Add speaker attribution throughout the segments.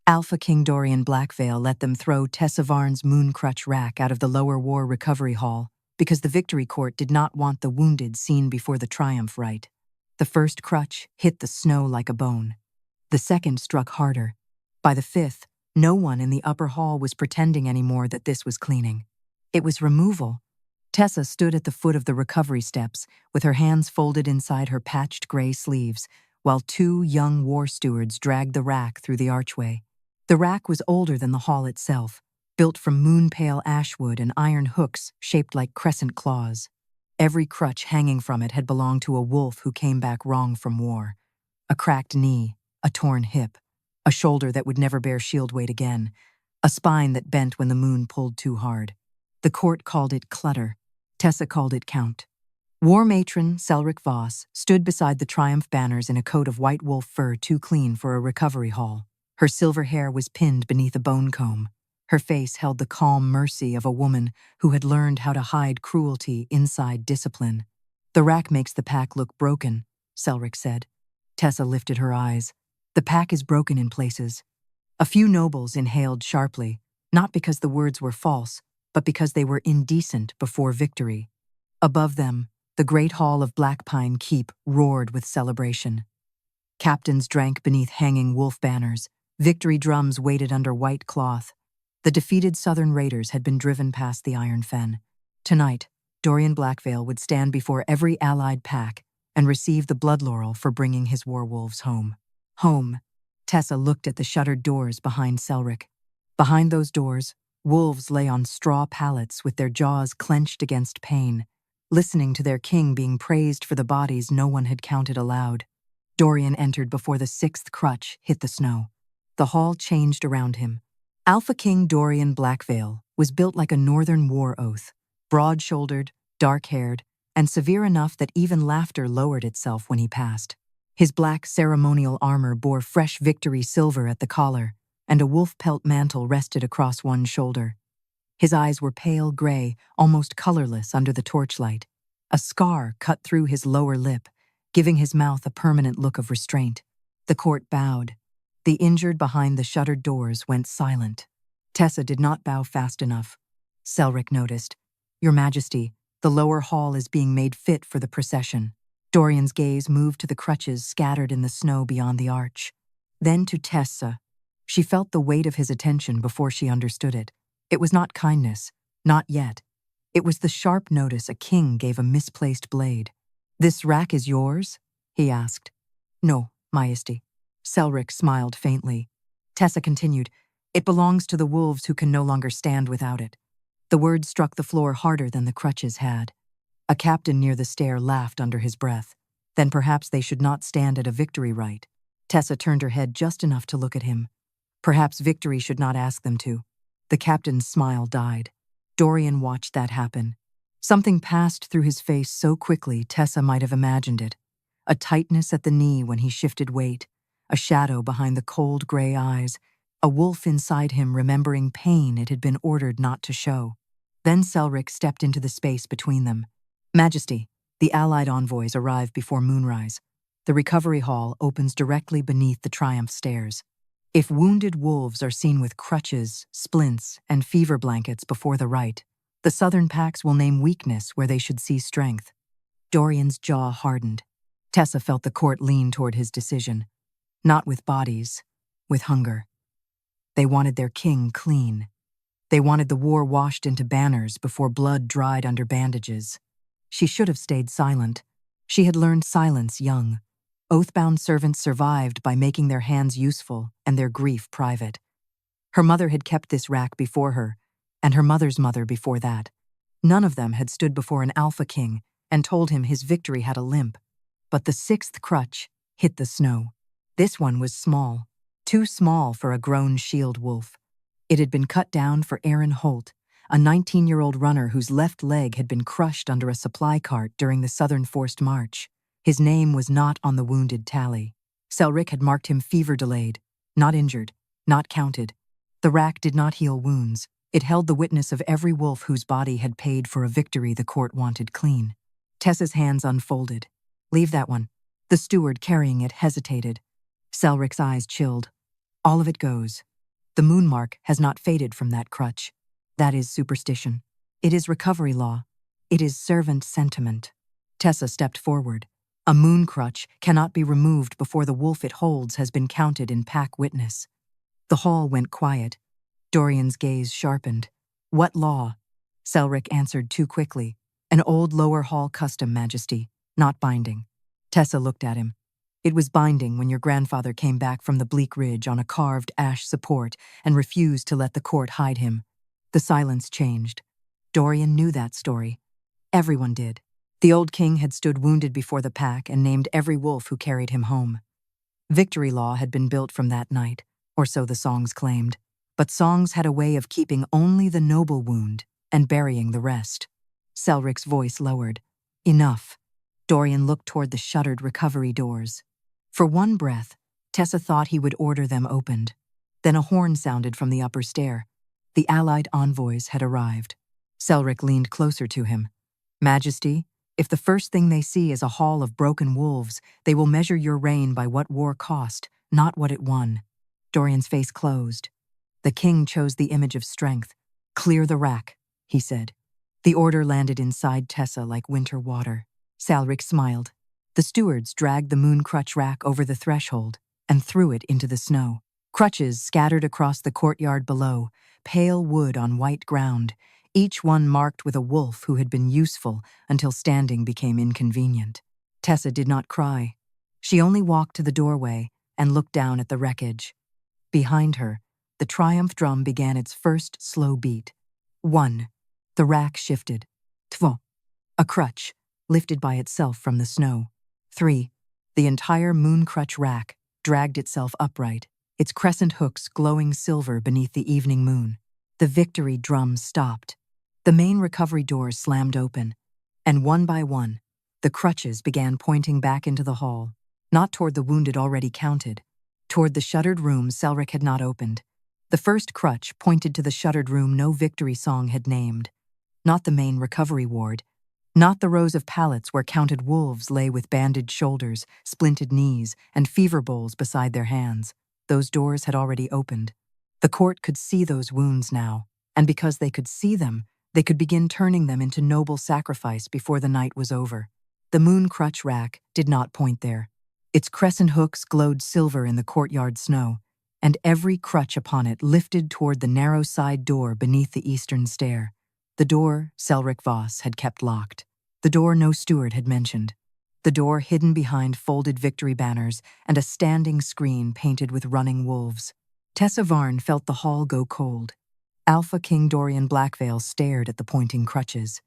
Speaker 1: Alpha King Dorian Blackvale let them throw Tessa Varn's Moon Crutch Rack out of the lower war recovery hall because the victory court did not want the wounded seen before the triumph rite. The first crutch hit the snow like a bone. The second struck harder. By the fifth, no one in the upper hall was pretending anymore that this was cleaning. It was removal. Tessa stood at the foot of the recovery steps with her hands folded inside her patched gray sleeves, while two young war stewards dragged the rack through the archway. The rack was older than the hall itself, built from moon-pale ashwood and iron hooks shaped like crescent claws. Every crutch hanging from it had belonged to a wolf who came back wrong from war. A cracked knee, a torn hip, a shoulder that would never bear shield weight again, a spine that bent when the moon pulled too hard. The court called it clutter. Tessa called it count. War matron Selric Voss stood beside the triumph banners in a coat of white wolf fur too clean for a recovery hall. Her silver hair was pinned beneath a bone comb. Her face held the calm mercy of a woman who had learned how to hide cruelty inside discipline. "The rack makes the pack look broken," Selric said. Tessa lifted her eyes. "The pack is broken in places." A few nobles inhaled sharply, not because the words were false, but because they were indecent before victory. Above them, the great hall of Blackpine Keep roared with celebration. Captains drank beneath hanging wolf banners. Victory drums waited under white cloth. The defeated southern raiders had been driven past the Iron Fen. Tonight, Dorian Blackvale would stand before every allied pack and receive the Blood Laurel for bringing his warwolves home. Home. Tessa looked at the shuttered doors behind Selric. Behind those doors, wolves lay on straw pallets with their jaws clenched against pain, listening to their king being praised for the bodies no one had counted aloud. Dorian entered before the sixth crutch hit the snow. The hall changed around him. Alpha King Dorian Blackvale was built like a northern war oath, broad-shouldered, dark-haired, and severe enough that even laughter lowered itself when he passed. His black ceremonial armor bore fresh victory silver at the collar, and a wolf pelt mantle rested across one shoulder. His eyes were pale gray, almost colorless under the torchlight. A scar cut through his lower lip, giving his mouth a permanent look of restraint. The court bowed. The injured behind the shuttered doors went silent. Tessa did not bow fast enough. Selric noticed. "Your Majesty, the lower hall is being made fit for the procession." Dorian's gaze moved to the crutches scattered in the snow beyond the arch. Then to Tessa. She felt the weight of his attention before she understood it. It was not kindness, not yet. It was the sharp notice a king gave a misplaced blade. "This rack is yours?" he asked. "No, Majesty." Selric smiled faintly. Tessa continued, "It belongs to the wolves who can no longer stand without it." The words struck the floor harder than the crutches had. A captain near the stair laughed under his breath. Then perhaps they should not stand at a victory rite. Tessa turned her head just enough to look at him. Perhaps victory should not ask them to. The captain's smile died. Dorian watched that happen. Something passed through his face so quickly Tessa might have imagined it. A tightness at the knee when he shifted weight, a shadow behind the cold gray eyes, a wolf inside him remembering pain it had been ordered not to show. Then Selric stepped into the space between them. "Majesty, the allied envoys arrive before moonrise. The recovery hall opens directly beneath the triumph stairs. If wounded wolves are seen with crutches, splints, and fever blankets before the rite, the southern packs will name weakness where they should see strength." Dorian's jaw hardened. Tessa felt the court lean toward his decision. Not with bodies, with hunger. They wanted their king clean. They wanted the war washed into banners before blood dried under bandages. She should have stayed silent. She had learned silence young. Oath-bound servants survived by making their hands useful and their grief private. Her mother had kept this rack before her, and her mother's mother before that. None of them had stood before an alpha king and told him his victory had a limp. But the sixth crutch hit the snow. This one was small, too small for a grown shield wolf. It had been cut down for Aaron Holt, a 19-year-old runner whose left leg had been crushed under a supply cart during the Southern Forced March. His name was not on the wounded tally. Selric had marked him fever-delayed, not injured, not counted. The rack did not heal wounds. It held the witness of every wolf whose body had paid for a victory the court wanted clean. Tessa's hands unfolded. "Leave that one." The steward carrying it hesitated. Selric's eyes chilled. "All of it goes." The moon mark has not faded from that crutch. That is superstition. It is recovery law. It is servant sentiment. Tessa stepped forward. A moon crutch cannot be removed before the wolf it holds has been counted in pack witness. The hall went quiet. Dorian's gaze sharpened. What law? Selric answered too quickly. An old lower hall custom, Majesty, not binding. Tessa looked at him. It was binding when your grandfather came back from the bleak ridge on a carved ash support and refused to let the court hide him. The silence changed. Dorian knew that story. Everyone did. The old king had stood wounded before the pack and named every wolf who carried him home. Victory law had been built from that night, or so the songs claimed. But songs had a way of keeping only the noble wound and burying the rest. Selric's voice lowered. Enough. Dorian looked toward the shuttered recovery doors. For one breath, Tessa thought he would order them opened. Then a horn sounded from the upper stair. The allied envoys had arrived. Selric leaned closer to him. Majesty, if the first thing they see is a hall of broken wolves, they will measure your reign by what war cost, not what it won. Dorian's face closed. The king chose the image of strength. Clear the rack, he said. The order landed inside Tessa like winter water. Selric smiled. The stewards dragged the Moon Crutch Rack over the threshold and threw it into the snow. Crutches scattered across the courtyard below, pale wood on white ground, each one marked with a wolf who had been useful until standing became inconvenient. Tessa did not cry. She only walked to the doorway and looked down at the wreckage. Behind her, the triumph drum began its first slow beat. 1. The rack shifted. 2. A crutch, lifted by itself from the snow. 3. The entire Moon Crutch Rack dragged itself upright, its crescent hooks glowing silver beneath the evening moon. The victory drum stopped. The main recovery doors slammed open, and one by one, the crutches began pointing back into the hall, not toward the wounded already counted, toward the shuttered room Selric had not opened. The first crutch pointed to the shuttered room no victory song had named, not the main recovery ward, not the rows of pallets where counted wolves lay with bandaged shoulders, splinted knees, and fever bowls beside their hands. Those doors had already opened. The court could see those wounds now, and because they could see them, they could begin turning them into noble sacrifice before the night was over. The Moon Crutch Rack did not point there. Its crescent hooks glowed silver in the courtyard snow, and every crutch upon it lifted toward the narrow side door beneath the eastern stair. The door Selric Voss had kept locked. The door no steward had mentioned. The door hidden behind folded victory banners and a standing screen painted with running wolves. Tessa Varn felt the hall go cold. Alpha King Dorian Blackvale stared at the pointing crutches.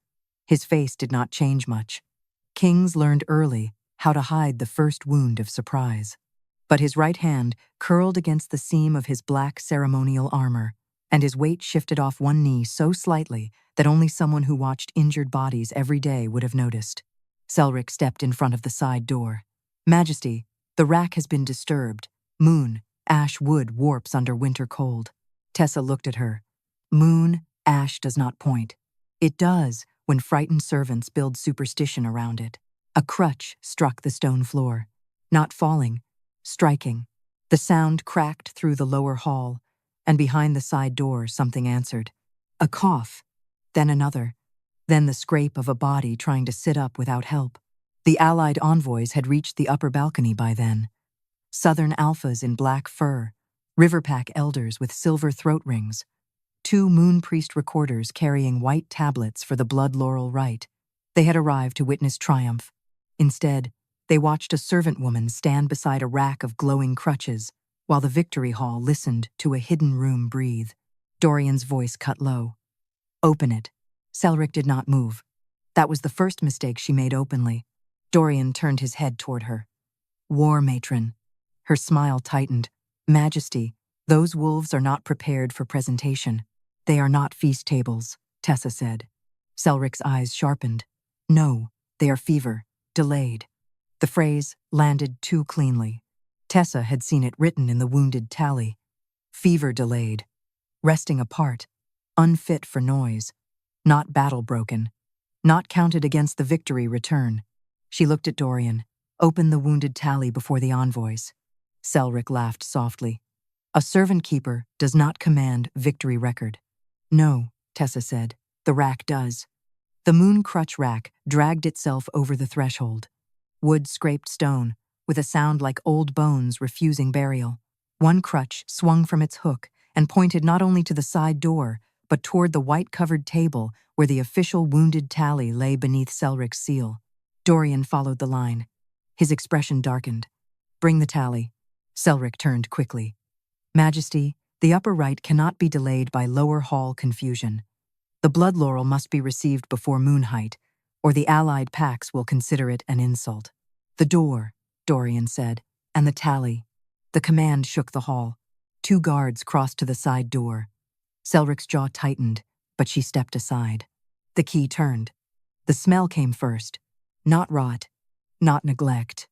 Speaker 1: His face did not change much. Kings learned early how to hide the first wound of surprise. But his right hand curled against the seam of his black ceremonial armor, and his weight shifted off one knee so slightly that only someone who watched injured bodies every day would have noticed. Selric stepped in front of the side door. Majesty, the rack has been disturbed. Moon, ash wood warps under winter cold. Tessa looked at her. Moon, ash does not point. It does when frightened servants build superstition around it. A crutch struck the stone floor. Not falling, striking. The sound cracked through the lower hall, and behind the side door something answered. A cough, then another, then the scrape of a body trying to sit up without help. The allied envoys had reached the upper balcony by then. Southern alphas in black fur, riverpack elders with silver throat rings, 2 moon priest recorders carrying white tablets for the Blood Laurel rite. They had arrived to witness triumph. Instead, they watched a servant woman stand beside a rack of glowing crutches, while the victory hall listened to a hidden room breathe. Dorian's voice cut low. Open it. Selric did not move. That was the first mistake she made openly. Dorian turned his head toward her. War matron. Her smile tightened. Majesty, those wolves are not prepared for presentation. They are not feast tables, Tessa said. Selric's eyes sharpened. No, they are fever, delayed. The phrase landed too cleanly. Tessa had seen it written in the wounded tally. Fever delayed. Resting apart. Unfit for noise. Not battle-broken. Not counted against the victory return. She looked at Dorian, opened the wounded tally before the envoys. Selric laughed softly. A servant keeper does not command victory record. No, Tessa said, the rack does. The Moon Crutch Rack dragged itself over the threshold. Wood scraped stone, with a sound like old bones refusing burial. One crutch swung from its hook and pointed not only to the side door, but toward the white-covered table where the official wounded tally lay beneath Selric's seal. Dorian followed the line. His expression darkened. Bring the tally. Selric turned quickly. Majesty, the upper rite cannot be delayed by lower hall confusion. The Blood Laurel must be received before moonheight, or the allied packs will consider it an insult. The door, Dorian said, and the tally. The command shook the hall. 2 guards crossed to the side door. Selric's jaw tightened, but she stepped aside. The key turned. The smell came first. Not rot, not neglect.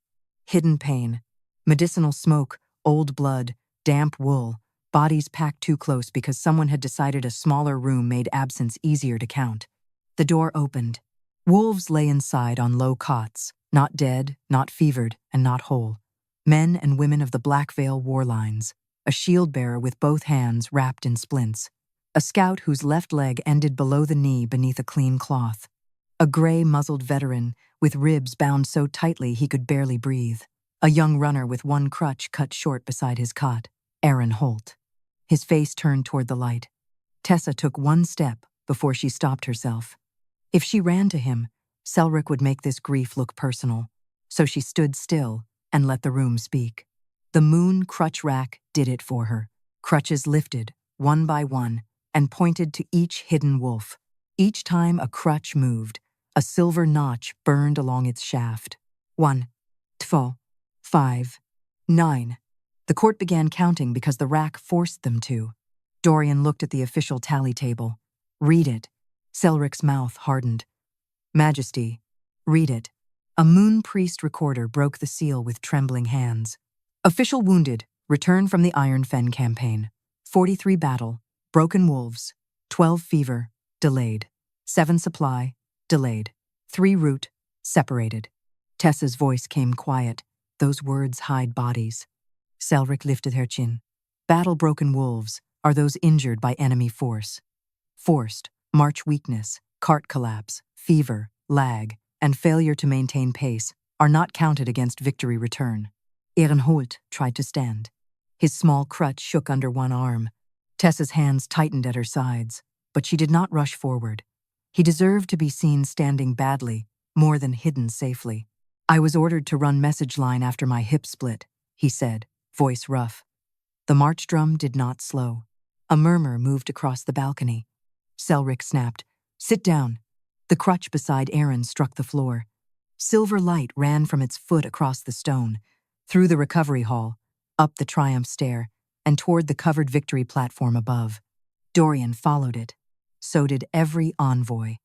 Speaker 1: Hidden pain. Medicinal smoke, old blood, damp wool, bodies packed too close because someone had decided a smaller room made absence easier to count. The door opened. Wolves lay inside on low cots, not dead, not fevered, and not whole. Men and women of the Blackvale war lines, a shield-bearer with both hands wrapped in splints, a scout whose left leg ended below the knee beneath a clean cloth, a gray-muzzled veteran with ribs bound so tightly he could barely breathe, a young runner with one crutch cut short beside his cot, Aaron Holt. His face turned toward the light. Tessa took one step before she stopped herself. If she ran to him, Selric would make this grief look personal, so she stood still and let the room speak. The Moon Crutch Rack did it for her. Crutches lifted, one by one, and pointed to each hidden wolf. Each time a crutch moved, a silver notch burned along its shaft. 1, 2, 5, 9. The court began counting because the rack forced them to. Dorian looked at the official tally table. Read it. Selric's mouth hardened. Majesty, read it. A moon priest recorder broke the seal with trembling hands. Official wounded, return from the Iron Fen campaign. 43 battle, broken wolves. 12 fever, delayed. 7 supply, delayed. 3 root, separated. Tessa's voice came quiet. Those words hide bodies. Selric lifted her chin. Battle-broken wolves are those injured by enemy force. Forced, march weakness, cart collapse, fever, lag, and failure to maintain pace are not counted against victory return. Aaron Holt tried to stand. His small crutch shook under one arm. Tessa's hands tightened at her sides, but she did not rush forward. He deserved to be seen standing badly, more than hidden safely. I was ordered to run message line after my hip split, he said, voice rough. The march drum did not slow. A murmur moved across the balcony. Selric snapped, sit down. The crutch beside Aaron struck the floor. Silver light ran from its foot across the stone, through the recovery hall, up the triumph stair, and toward the covered victory platform above. Dorian followed it. So did every envoy.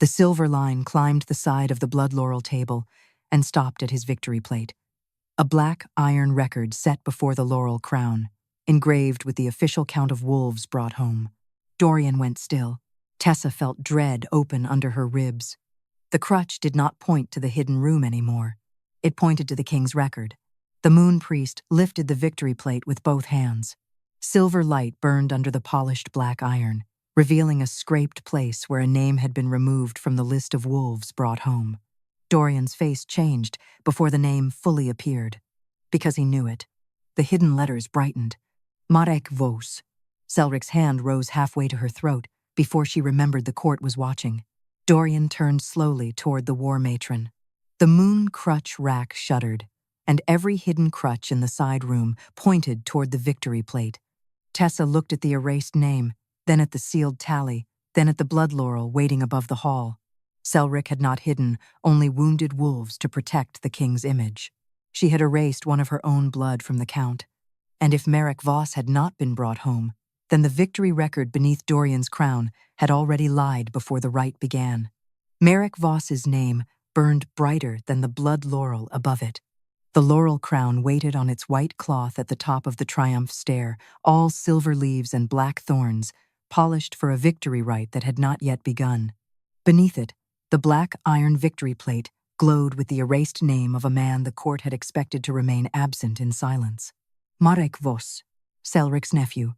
Speaker 1: The silver line climbed the side of the Blood Laurel table and stopped at his victory plate. A black iron record set before the laurel crown, engraved with the official count of wolves brought home. Dorian went still. Tessa felt dread open under her ribs. The crutch did not point to the hidden room anymore. It pointed to the king's record. The moon priest lifted the victory plate with both hands. Silver light burned under the polished black iron, revealing a scraped place where a name had been removed from the list of wolves brought home. Dorian's face changed before the name fully appeared. Because he knew it. The hidden letters brightened. Marek Vos. Selric's hand rose halfway to her throat before she remembered the court was watching. Dorian turned slowly toward the war matron. The Moon Crutch Rack shuddered, and every hidden crutch in the side room pointed toward the victory plate. Tessa looked at the erased name, then at the sealed tally, then at the Blood Laurel waiting above the hall. Selric had not hidden only wounded wolves to protect the king's image. She had erased one of her own blood from the count. And if Marek Voss had not been brought home, then the victory record beneath Dorian's crown had already lied before the rite began. Marek Voss's name burned brighter than the Blood Laurel above it. The laurel crown waited on its white cloth at the top of the triumph stair, all silver leaves and black thorns, polished for a victory rite that had not yet begun. Beneath it, the black iron victory plate glowed with the erased name of a man the court had expected to remain absent in silence. Marek Voss. Selric's nephew,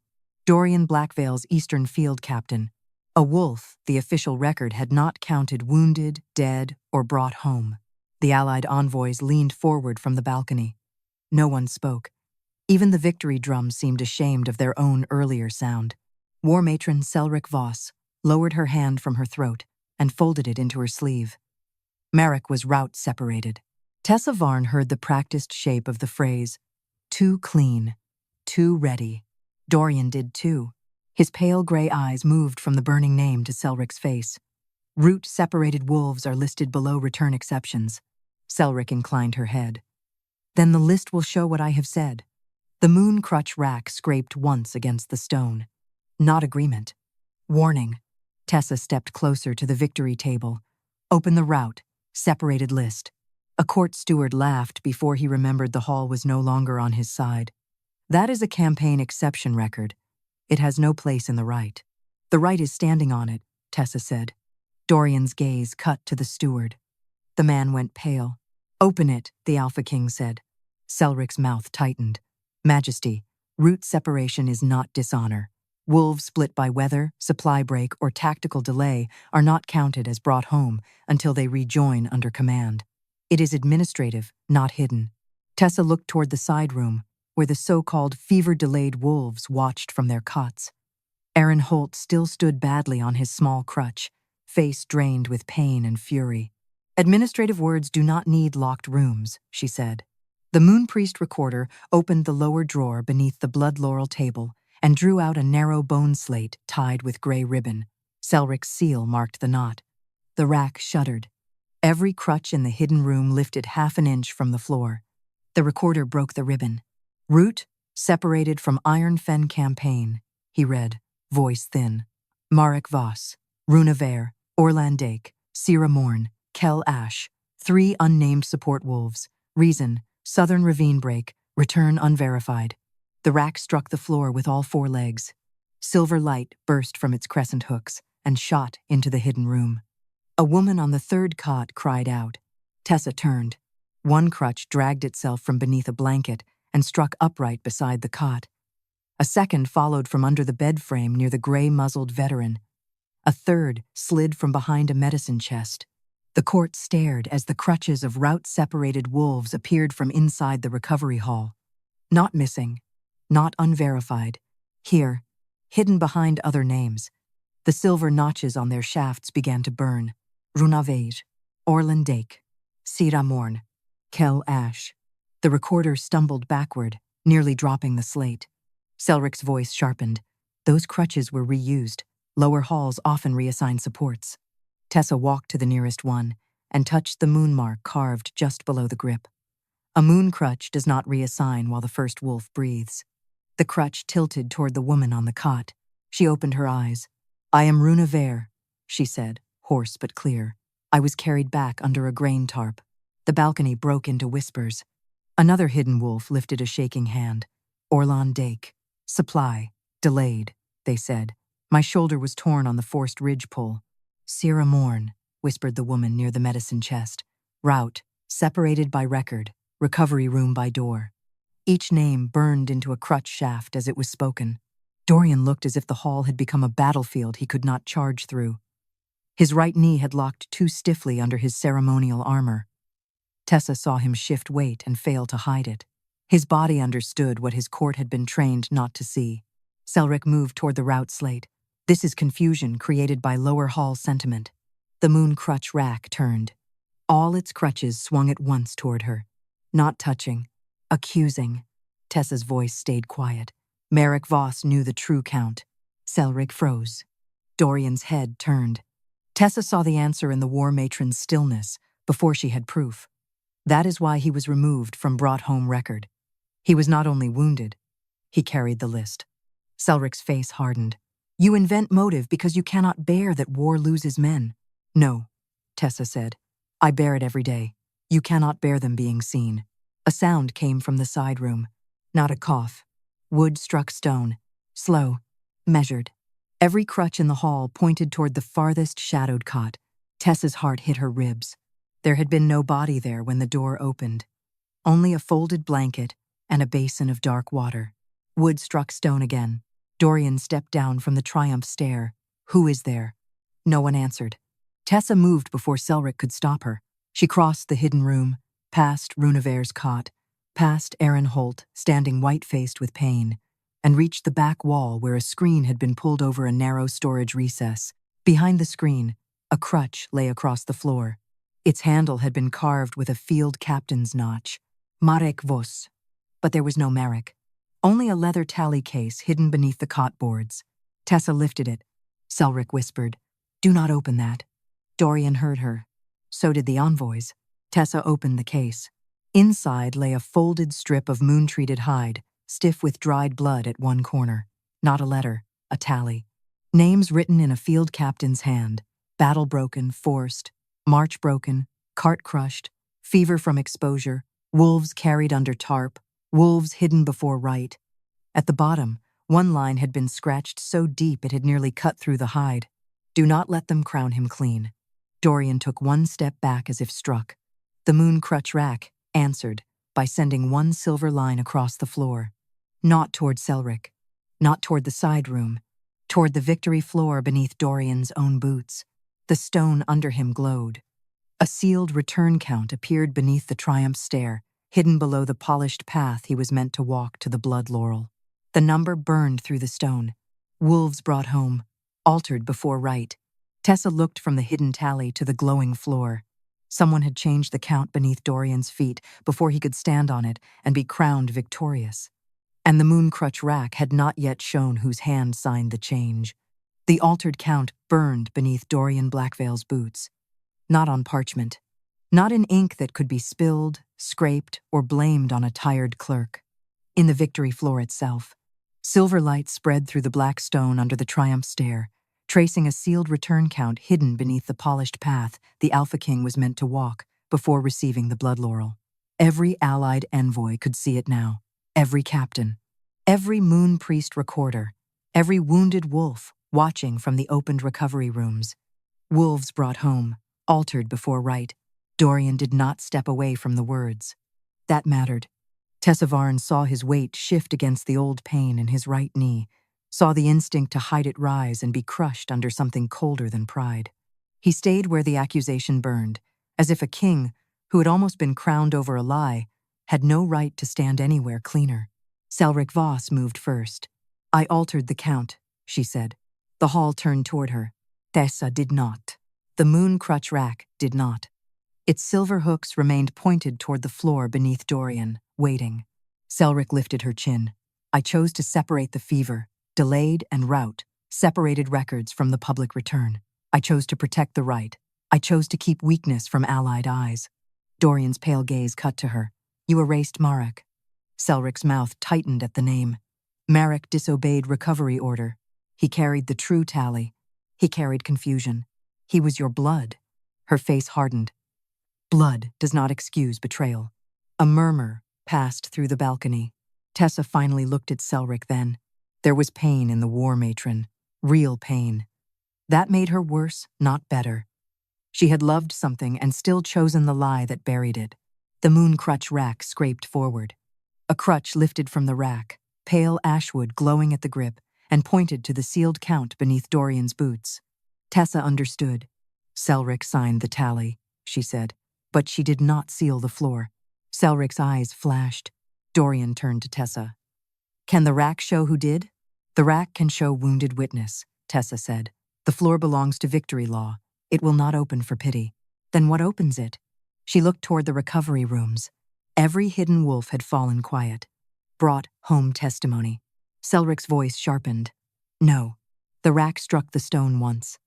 Speaker 1: Dorian Blackvale's Eastern Field Captain. A wolf, the official record had not counted wounded, dead, or brought home. The Allied envoys leaned forward from the balcony. No one spoke. Even the victory drums seemed ashamed of their own earlier sound. War Matron Selric Voss lowered her hand from her throat and folded it into her sleeve. Merrick was route separated. Tessa Varn heard the practiced shape of the phrase, "Too clean, too ready." Dorian did too. His pale gray eyes moved from the burning name to Selric's face. Route-separated wolves are listed below return exceptions. Selric inclined her head. Then the list will show what I have said. The Moon Crutch Rack scraped once against the stone. Not agreement. Warning. Tessa stepped closer to the victory table. Open the route. Separated list. A court steward laughed before he remembered the hall was no longer on his side. That is a campaign exception record. It has no place in the rite. The rite is standing on it, Tessa said. Dorian's gaze cut to the steward. The man went pale. Open it, the Alpha King said. Selric's mouth tightened. Majesty, route separation is not dishonor. Wolves split by weather, supply break, or tactical delay are not counted as brought home until they rejoin under command. It is administrative, not hidden. Tessa looked toward the side room, where the so-called fever-delayed wolves watched from their cots. Aaron Holt still stood badly on his small crutch, face drained with pain and fury. Administrative words do not need locked rooms, she said. The Moon Priest recorder opened the lower drawer beneath the Blood Laurel table and drew out a narrow bone slate tied with gray ribbon. Selric's seal marked the knot. The rack shuddered. Every crutch in the hidden room lifted half an inch from the floor. The recorder broke the ribbon. Route separated from Iron Fen campaign, he read, voice thin. Marek Voss, Runa Ver, Orland Dake, Sierra Morn, Kel Ash, 3 unnamed support wolves. Reason, Southern Ravine Break, return unverified. The rack struck the floor with all 4 legs. Silver light burst from its crescent hooks and shot into the hidden room. A woman on the 3rd cot cried out. Tessa turned. One crutch dragged itself from beneath a blanket and struck upright beside the cot. A second followed from under the bed frame near the gray-muzzled veteran. A third slid from behind a medicine chest. The court stared as the crutches of route-separated wolves appeared from inside the recovery hall. Not missing, not unverified. Here, hidden behind other names. The silver notches on their shafts began to burn. Runaveij, Orland Dake, Sierra Morn, Kel Ash. The recorder stumbled backward, nearly dropping the slate. Selric's voice sharpened. Those crutches were reused. Lower halls often reassign supports. Tessa walked to the nearest one and touched the moon mark carved just below the grip. A moon crutch does not reassign while the first wolf breathes. The crutch tilted toward the woman on the cot. She opened her eyes. I am Runa Ver, she said, hoarse but clear. I was carried back under a grain tarp. The balcony broke into whispers. Another hidden wolf lifted a shaking hand. Orland Dake. Supply. Delayed, they said. My shoulder was torn on the forced ridge pull. Sierra Morn, whispered the woman near the medicine chest. Route. Separated by record. Recovery room by door. Each name burned into a crutch shaft as it was spoken. Dorian looked as if the hall had become a battlefield he could not charge through. His right knee had locked too stiffly under his ceremonial armor. Tessa saw him shift weight and fail to hide it. His body understood what his court had been trained not to see. Selric moved toward the route slate. This is confusion created by lower hall sentiment. The Moon Crutch Rack turned. All its crutches swung at once toward her. Not touching. Accusing. Tessa's voice stayed quiet. Marek Voss knew the true count. Selric froze. Dorian's head turned. Tessa saw the answer in the war matron's stillness before she had proof. That is why he was removed from brought home record. He was not only wounded, he carried the list. Selric's face hardened. You invent motive because you cannot bear that war loses men. No, Tessa said. I bear it every day. You cannot bear them being seen. A sound came from the side room. Not a cough. Wood struck stone. Slow. Measured. Every crutch in the hall pointed toward the farthest shadowed cot. Tessa's heart hit her ribs. There had been no body there when the door opened. Only a folded blanket and a basin of dark water. Wood struck stone again. Dorian stepped down from the triumph stair. Who is there? No one answered. Tessa moved before Selric could stop her. She crossed the hidden room, past Runevair's cot, past Aaron Holt, standing white-faced with pain, and reached the back wall where a screen had been pulled over a narrow storage recess. Behind the screen, a crutch lay across the floor. Its handle had been carved with a field captain's notch. Marek Vos. But there was no Marek. Only a leather tally case hidden beneath the cot boards. Tessa lifted it. Selric whispered, "Do not open that." Dorian heard her. So did the envoys. Tessa opened the case. Inside lay a folded strip of moon-treated hide, stiff with dried blood at one corner. Not a letter, a tally. Names written in a field captain's hand. Battle broken, forced, march broken, cart crushed, fever from exposure, wolves carried under tarp, wolves hidden before rite. At the bottom, one line had been scratched so deep it had nearly cut through the hide. Do not let them crown him clean. Dorian took one step back as if struck. The Moon Crutch Rack answered by sending one silver line across the floor. Not toward Selric, not toward the side room, toward the victory floor beneath Dorian's own boots. The stone under him glowed. A sealed return count appeared beneath the triumph stair, hidden below the polished path he was meant to walk to the Blood Laurel. The number burned through the stone. Wolves brought home, altered before rite. Tessa looked from the hidden tally to the glowing floor. Someone had changed the count beneath Dorian's feet before he could stand on it and be crowned victorious. And the Moon Crutch Rack had not yet shown whose hand signed the change. The altered count burned beneath Dorian Blackvale's boots. Not on parchment. Not in ink that could be spilled, scraped, or blamed on a tired clerk. In the victory floor itself. Silver light spread through the black stone under the triumph stair, tracing a sealed return count hidden beneath the polished path the Alpha King was meant to walk before receiving the Blood Laurel. Every allied envoy could see it now. Every captain. Every moon priest recorder. Every wounded wolf watching from the opened recovery rooms. Wolves brought home, altered before rite. Dorian did not step away from the words. That mattered. Tessa Varn saw his weight shift against the old pain in his right knee, saw the instinct to hide it rise and be crushed under something colder than pride. He stayed where the accusation burned, as if a king, who had almost been crowned over a lie, had no right to stand anywhere cleaner. Selric Voss moved first. "I altered the count," she said. The hall turned toward her. Tessa did not. The Moon Crutch Rack did not. Its silver hooks remained pointed toward the floor beneath Dorian, waiting. Selric lifted her chin. "I chose to separate the fever, delayed and rout, separated records from the public return. I chose to protect the rite. I chose to keep weakness from allied eyes." Dorian's pale gaze cut to her. "You erased Marek." Selric's mouth tightened at the name. Marek disobeyed recovery order. He carried the true tally. He carried confusion. He was your blood. Her face hardened. Blood does not excuse betrayal. A murmur passed through the balcony. Tessa finally looked at Selric then. There was pain in the war matron. Real pain. That made her worse, not better. She had loved something and still chosen the lie that buried it. The Moon Crutch Rack scraped forward. A crutch lifted from the rack, pale ashwood glowing at the grip, and pointed to the sealed count beneath Dorian's boots. Tessa understood. Selric signed the tally, she said, but she did not seal the floor. Selric's eyes flashed. Dorian turned to Tessa. "Can the rack show who did?" "The rack can show wounded witness," Tessa said. "The floor belongs to victory law. It will not open for pity." "Then what opens it?" She looked toward the recovery rooms. Every hidden wolf had fallen quiet. Brought home testimony. Selric's voice sharpened. "No." The rack struck the stone once.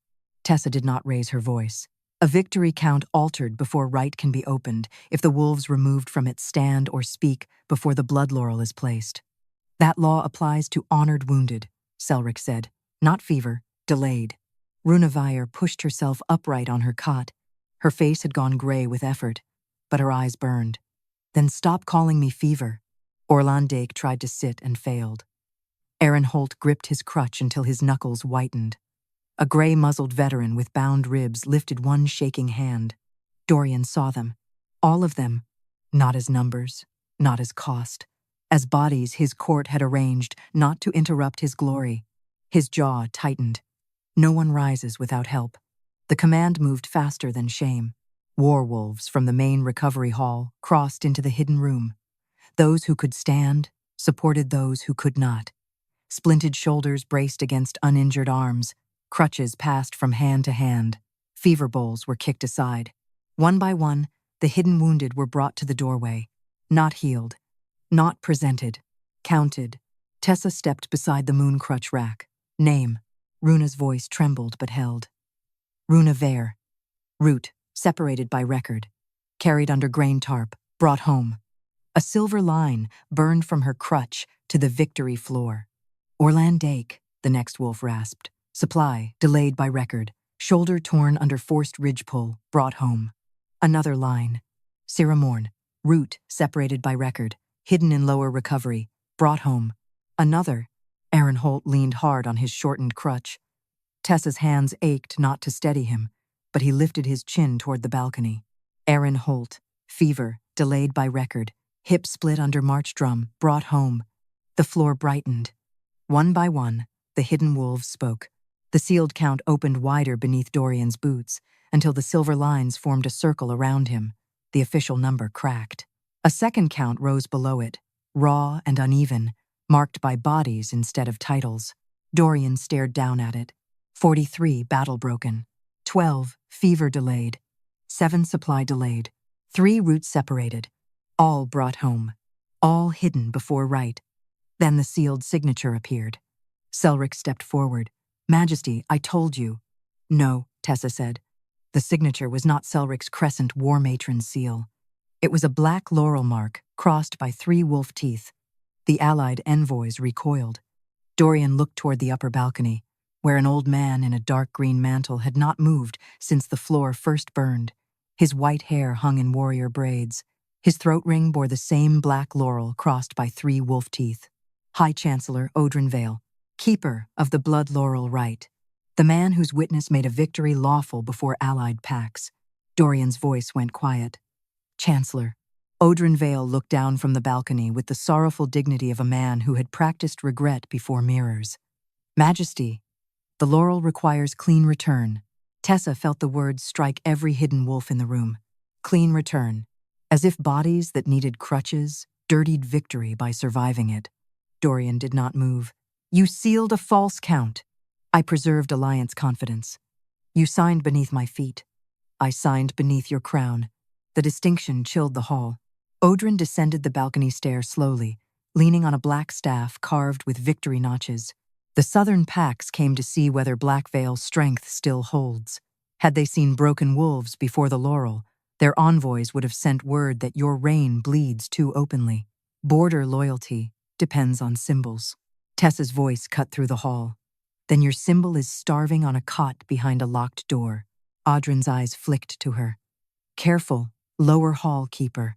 Speaker 1: Tessa did not raise her voice. "A victory count altered before rite can be opened if the wolves removed from it stand or speak before the Blood Laurel is placed. That law applies to honored wounded," Selric said. "Not fever, delayed." Runevair pushed herself upright on her cot. Her face had gone gray with effort, but her eyes burned. "Then stop calling me fever." Orlandake tried to sit and failed. Aaron Holt gripped his crutch until his knuckles whitened. A gray-muzzled veteran with bound ribs lifted one shaking hand. Dorian saw them. All of them. Not as numbers, not as cost. as bodies his court had arranged not to interrupt his glory. His jaw tightened. No one rises without help. The command moved faster than shame. Warwolves from the main recovery hall crossed into the hidden room. Those who could stand supported those who could not. Splinted shoulders braced against uninjured arms. Crutches passed from hand to hand. Fever bowls were kicked aside. One by one, the hidden wounded were brought to the doorway. Not healed. Not presented. Counted. Tessa stepped beside the Moon Crutch Rack. Name. Runa's voice trembled but held. Runa Vare. Route, separated by record. Carried under grain tarp, brought home. A silver line burned from her crutch to the victory floor. Orland Dake, the next wolf rasped. Supply, delayed by record. Shoulder torn under forced ridge pull, brought home. Another line. Ciramorn. Route, separated by record. Hidden in lower recovery, brought home. Another. Aaron Holt leaned hard on his shortened crutch. Tessa's hands ached not to steady him, but he lifted his chin toward the balcony. Aaron Holt. Fever, delayed by record. Hip split under march drum, brought home. The floor brightened. One by one, the hidden wolves spoke. The sealed count opened wider beneath Dorian's boots, until the silver lines formed a circle around him. The official number cracked. A second count rose below it, raw and uneven, marked by bodies instead of titles. Dorian stared down at it. 43 battle broken. 12 fever delayed. 7 supply delayed. 3 routes separated. All brought home. All hidden before rite. Then the sealed signature appeared. Selric stepped forward. Majesty, I told you. No, Tessa said. The signature was not Selric's crescent war matron seal. It was a black laurel mark crossed by 3 wolf teeth. The allied envoys recoiled. Dorian looked toward the upper balcony, where an old man in a dark green mantle had not moved since the floor first burned. His white hair hung in warrior braids. His throat ring bore the same black laurel crossed by 3 wolf teeth. High Chancellor Odrin Vale, keeper of the Blood Laurel rite, the man whose witness made a victory lawful before allied pacts. Dorian's voice went quiet. Chancellor. Odrin Vale looked down from the balcony with the sorrowful dignity of a man who had practiced regret before mirrors. Majesty, the laurel requires clean return. Tessa felt the words strike every hidden wolf in the room. Clean return, as if bodies that needed crutches dirtied victory by surviving it. Dorian did not move. You sealed a false count. I preserved alliance confidence. You signed beneath my feet. I signed beneath your crown. The distinction chilled the hall. Odrin descended the balcony stair slowly, leaning on a black staff carved with victory notches. The southern packs came to see whether Blackvale's strength still holds. Had they seen broken wolves before the laurel, their envoys would have sent word that your reign bleeds too openly. Border loyalty depends on symbols. Tessa's voice cut through the hall. Then your symbol is starving on a cot behind a locked door. Audrin's eyes flicked to her. Careful, lower hall keeper.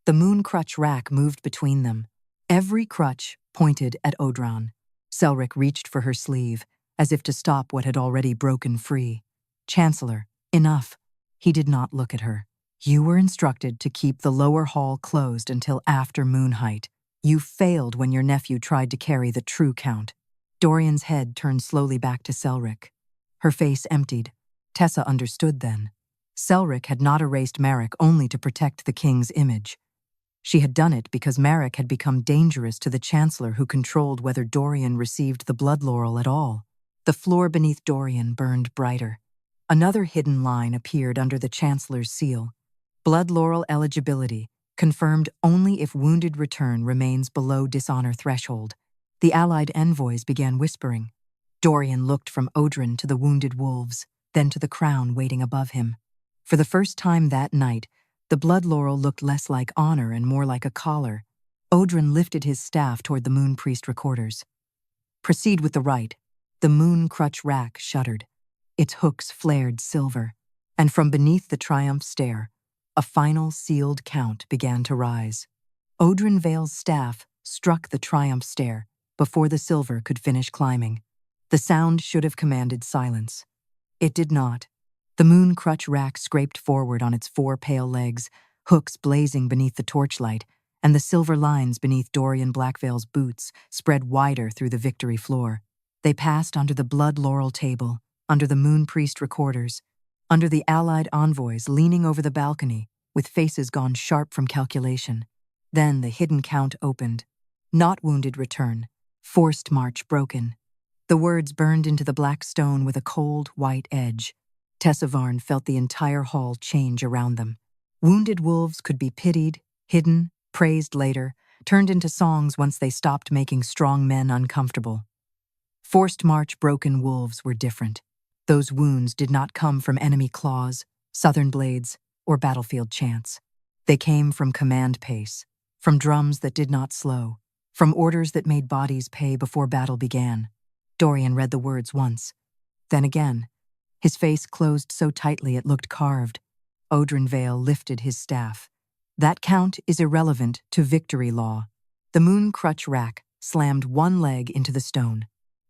Speaker 1: The Moon Crutch Rack moved between them. Every crutch pointed at Odran. Selric reached for her sleeve, as if to stop what had already broken free. Chancellor, enough. He did not look at her. You were instructed to keep the lower hall closed until after Moonheight. You failed when your nephew tried to carry the true count. Dorian's head turned slowly back to Selric. Her face emptied. Tessa understood then. Selric had not erased Merrick only to protect the king's image. She had done it because Merrick had become dangerous to the Chancellor who controlled whether Dorian received the Blood Laurel at all. The floor beneath Dorian burned brighter. Another hidden line appeared under the Chancellor's seal. Blood Laurel eligibility, confirmed only if wounded return remains below dishonor threshold. The allied envoys began whispering. Dorian looked from Odrin to the wounded wolves, then to the crown waiting above him. For the first time that night, the Blood Laurel looked less like honor and more like a collar. Odrin lifted his staff toward the Moon Priest recorders. Proceed with the rite. The Moon Crutch Rack shuddered. Its hooks flared silver, and from beneath the triumph stair, a final sealed count began to rise. Odrin Vale's staff struck the triumph stair before the silver could finish climbing. The sound should have commanded silence. It did not. The Moon Crutch Rack scraped forward on its 4 pale legs, hooks blazing beneath the torchlight, and the silver lines beneath Dorian Blackvale's boots spread wider through the victory floor. They passed under the Blood Laurel table, under the Moon Priest recorders, under the allied envoys leaning over the balcony, with faces gone sharp from calculation. Then the hidden count opened. Not wounded return. Forced march broken. The words burned into the black stone with a cold, white edge. Tessa Varn felt the entire hall change around them. Wounded wolves could be pitied, hidden, praised later, turned into songs once they stopped making strong men uncomfortable. Forced march broken wolves were different. Those wounds did not come from enemy claws, southern blades, or battlefield chants. They came from command pace, from drums that did not slow, from orders that made bodies pay before battle began. Dorian read the words once, then again. His face closed so tightly it looked carved. Odrin Vale lifted his staff. That count is irrelevant to victory law. The Moon Crutch Rack slammed one leg into the stone.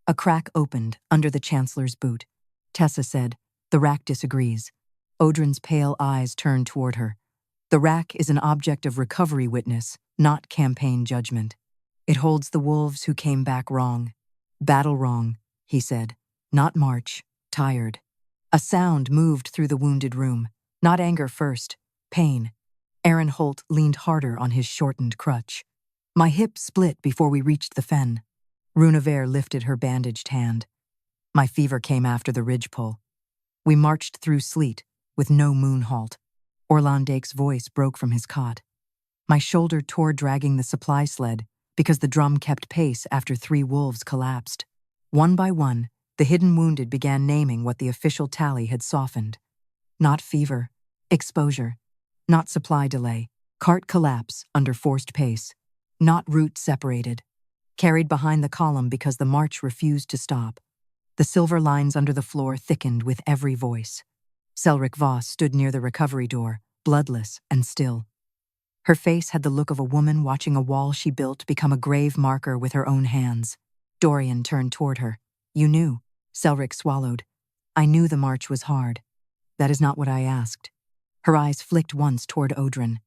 Speaker 1: A crack opened under the Chancellor's boot. Tessa said, "The rack disagrees." Odrin's pale eyes turned toward her. "The rack is an object of recovery witness, not campaign judgment. It holds the wolves who came back wrong. Battle wrong," he said. "Not march, tired." A sound moved through the wounded room. Not anger first, pain. Aaron Holt leaned harder on his shortened crutch. "My hip split before we reached the fen." Runever lifted her bandaged hand. "My fever came after the ridge pull. We marched through sleet, with no moon halt." Orlandake's voice broke from his cot. "My shoulder tore dragging the supply sled because the drum kept pace after 3 wolves collapsed." One by one, the hidden wounded began naming what the official tally had softened. Not fever, exposure. Not supply delay, cart collapse under forced pace. Not route separated. Carried behind the column because the march refused to stop. The silver lines under the floor thickened with every voice. Selric Voss stood near the recovery door, bloodless and still. Her face had the look of a woman watching a wall she built become a grave marker with her own hands. Dorian turned toward her. "You knew." Selric swallowed. "I knew the march was hard. That is not what I asked." Her eyes flicked once toward Odrin.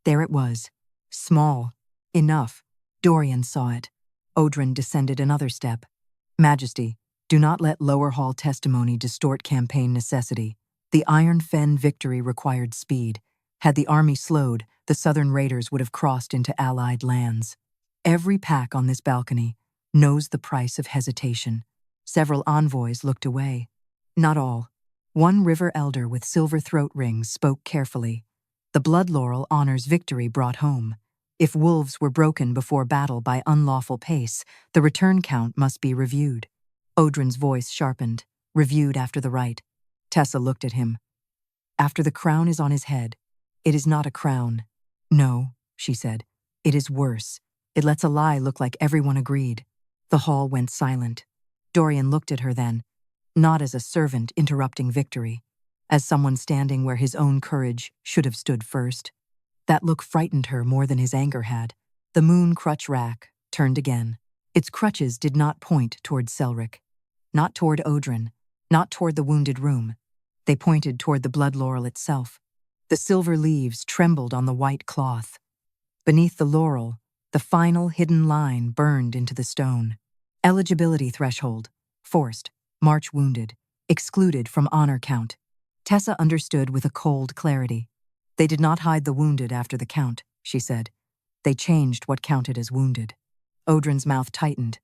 Speaker 1: There it was. Small. Enough. Dorian saw it. Odrin descended another step. "Majesty, do not let lower hall testimony distort campaign necessity. The Iron Fen victory required speed. Had the army slowed, the southern raiders would have crossed into allied lands. Every pack on this balcony knows the price of hesitation." Several envoys looked away. Not all. One river elder with silver throat rings spoke carefully. "The Blood Laurel honors victory brought home. If wolves were broken before battle by unlawful pace, the return count must be reviewed." Odrin's voice sharpened. "Reviewed after the rite." Tessa looked at him. "After the crown is on his head." "It is not a crown." "No," she said. "It is worse. It lets a lie look like everyone agreed." The hall went silent. Dorian looked at her then, not as a servant interrupting victory, as someone standing where his own courage should have stood first. That look frightened her more than his anger had. The Moon Crutch Rack turned again. Its crutches did not point toward Selric, not toward Odrin, not toward the wounded room. They pointed toward the Blood Laurel itself. The silver leaves trembled on the white cloth. Beneath the laurel, the final hidden line burned into the stone. Eligibility threshold. Forced. March wounded. Excluded from honor count. Tessa understood with a cold clarity. "They did not hide the wounded after the count," she said. "They changed what counted as wounded." Odrin's mouth tightened.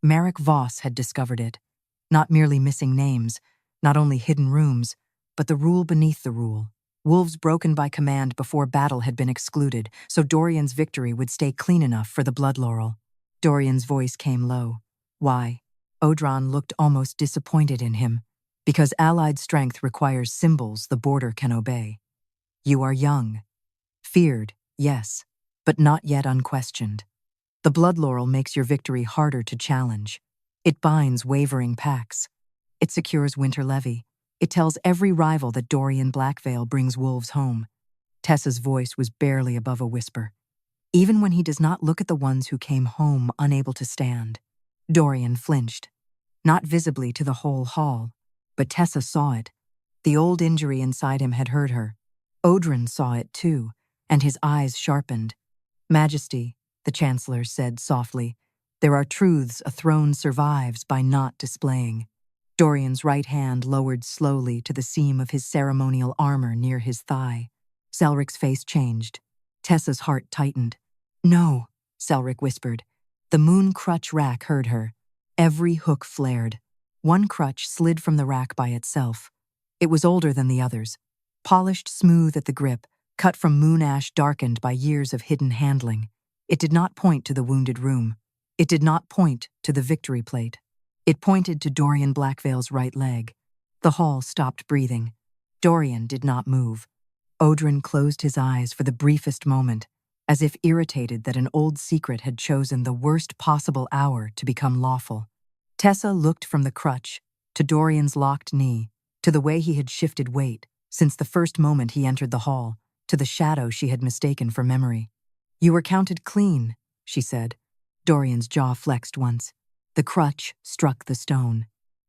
Speaker 1: Merrick Voss had discovered it. Not merely missing names, not only hidden rooms, but the rule beneath the rule. Wolves broken by command before battle had been excluded, so Dorian's victory would stay clean enough for the Blood Laurel. Dorian's voice came low. "Why?" Odrin looked almost disappointed in him. "Because allied strength requires symbols the border can obey. You are young. Feared, yes, but not yet unquestioned. The Blood Laurel makes your victory harder to challenge. It binds wavering packs. It secures winter levy. It tells every rival that Dorian Blackvale brings wolves home." Tessa's voice was barely above a whisper. "Even when he does not look at the ones who came home unable to stand." Dorian flinched. Not visibly to the whole hall, but Tessa saw it. The old injury inside him had hurt her. Odrin saw it too, and his eyes sharpened. Majesty, the Chancellor said softly, there are truths a throne survives by not displaying. Dorian's right hand lowered slowly to the seam of his ceremonial armor near his thigh. Selric's face changed. Tessa's heart tightened. No, Selric whispered. The Moon Crutch Rack heard her. Every hook flared. One crutch slid from the rack by itself. It was older than the others, polished smooth at the grip, cut from moon ash darkened by years of hidden handling. It did not point to the wounded room. It did not point to the victory plate. It pointed to Dorian Blackvale's right leg. The hall stopped breathing. Dorian did not move. Odrin closed his eyes for the briefest moment, as if irritated that an old secret had chosen the worst possible hour to become lawful. Tessa looked from the crutch, to Dorian's locked knee, to the way he had shifted weight since the first moment he entered the hall, to the shadow she had mistaken for memory. You were counted clean, she said. Dorian's jaw flexed once. The crutch struck the stone.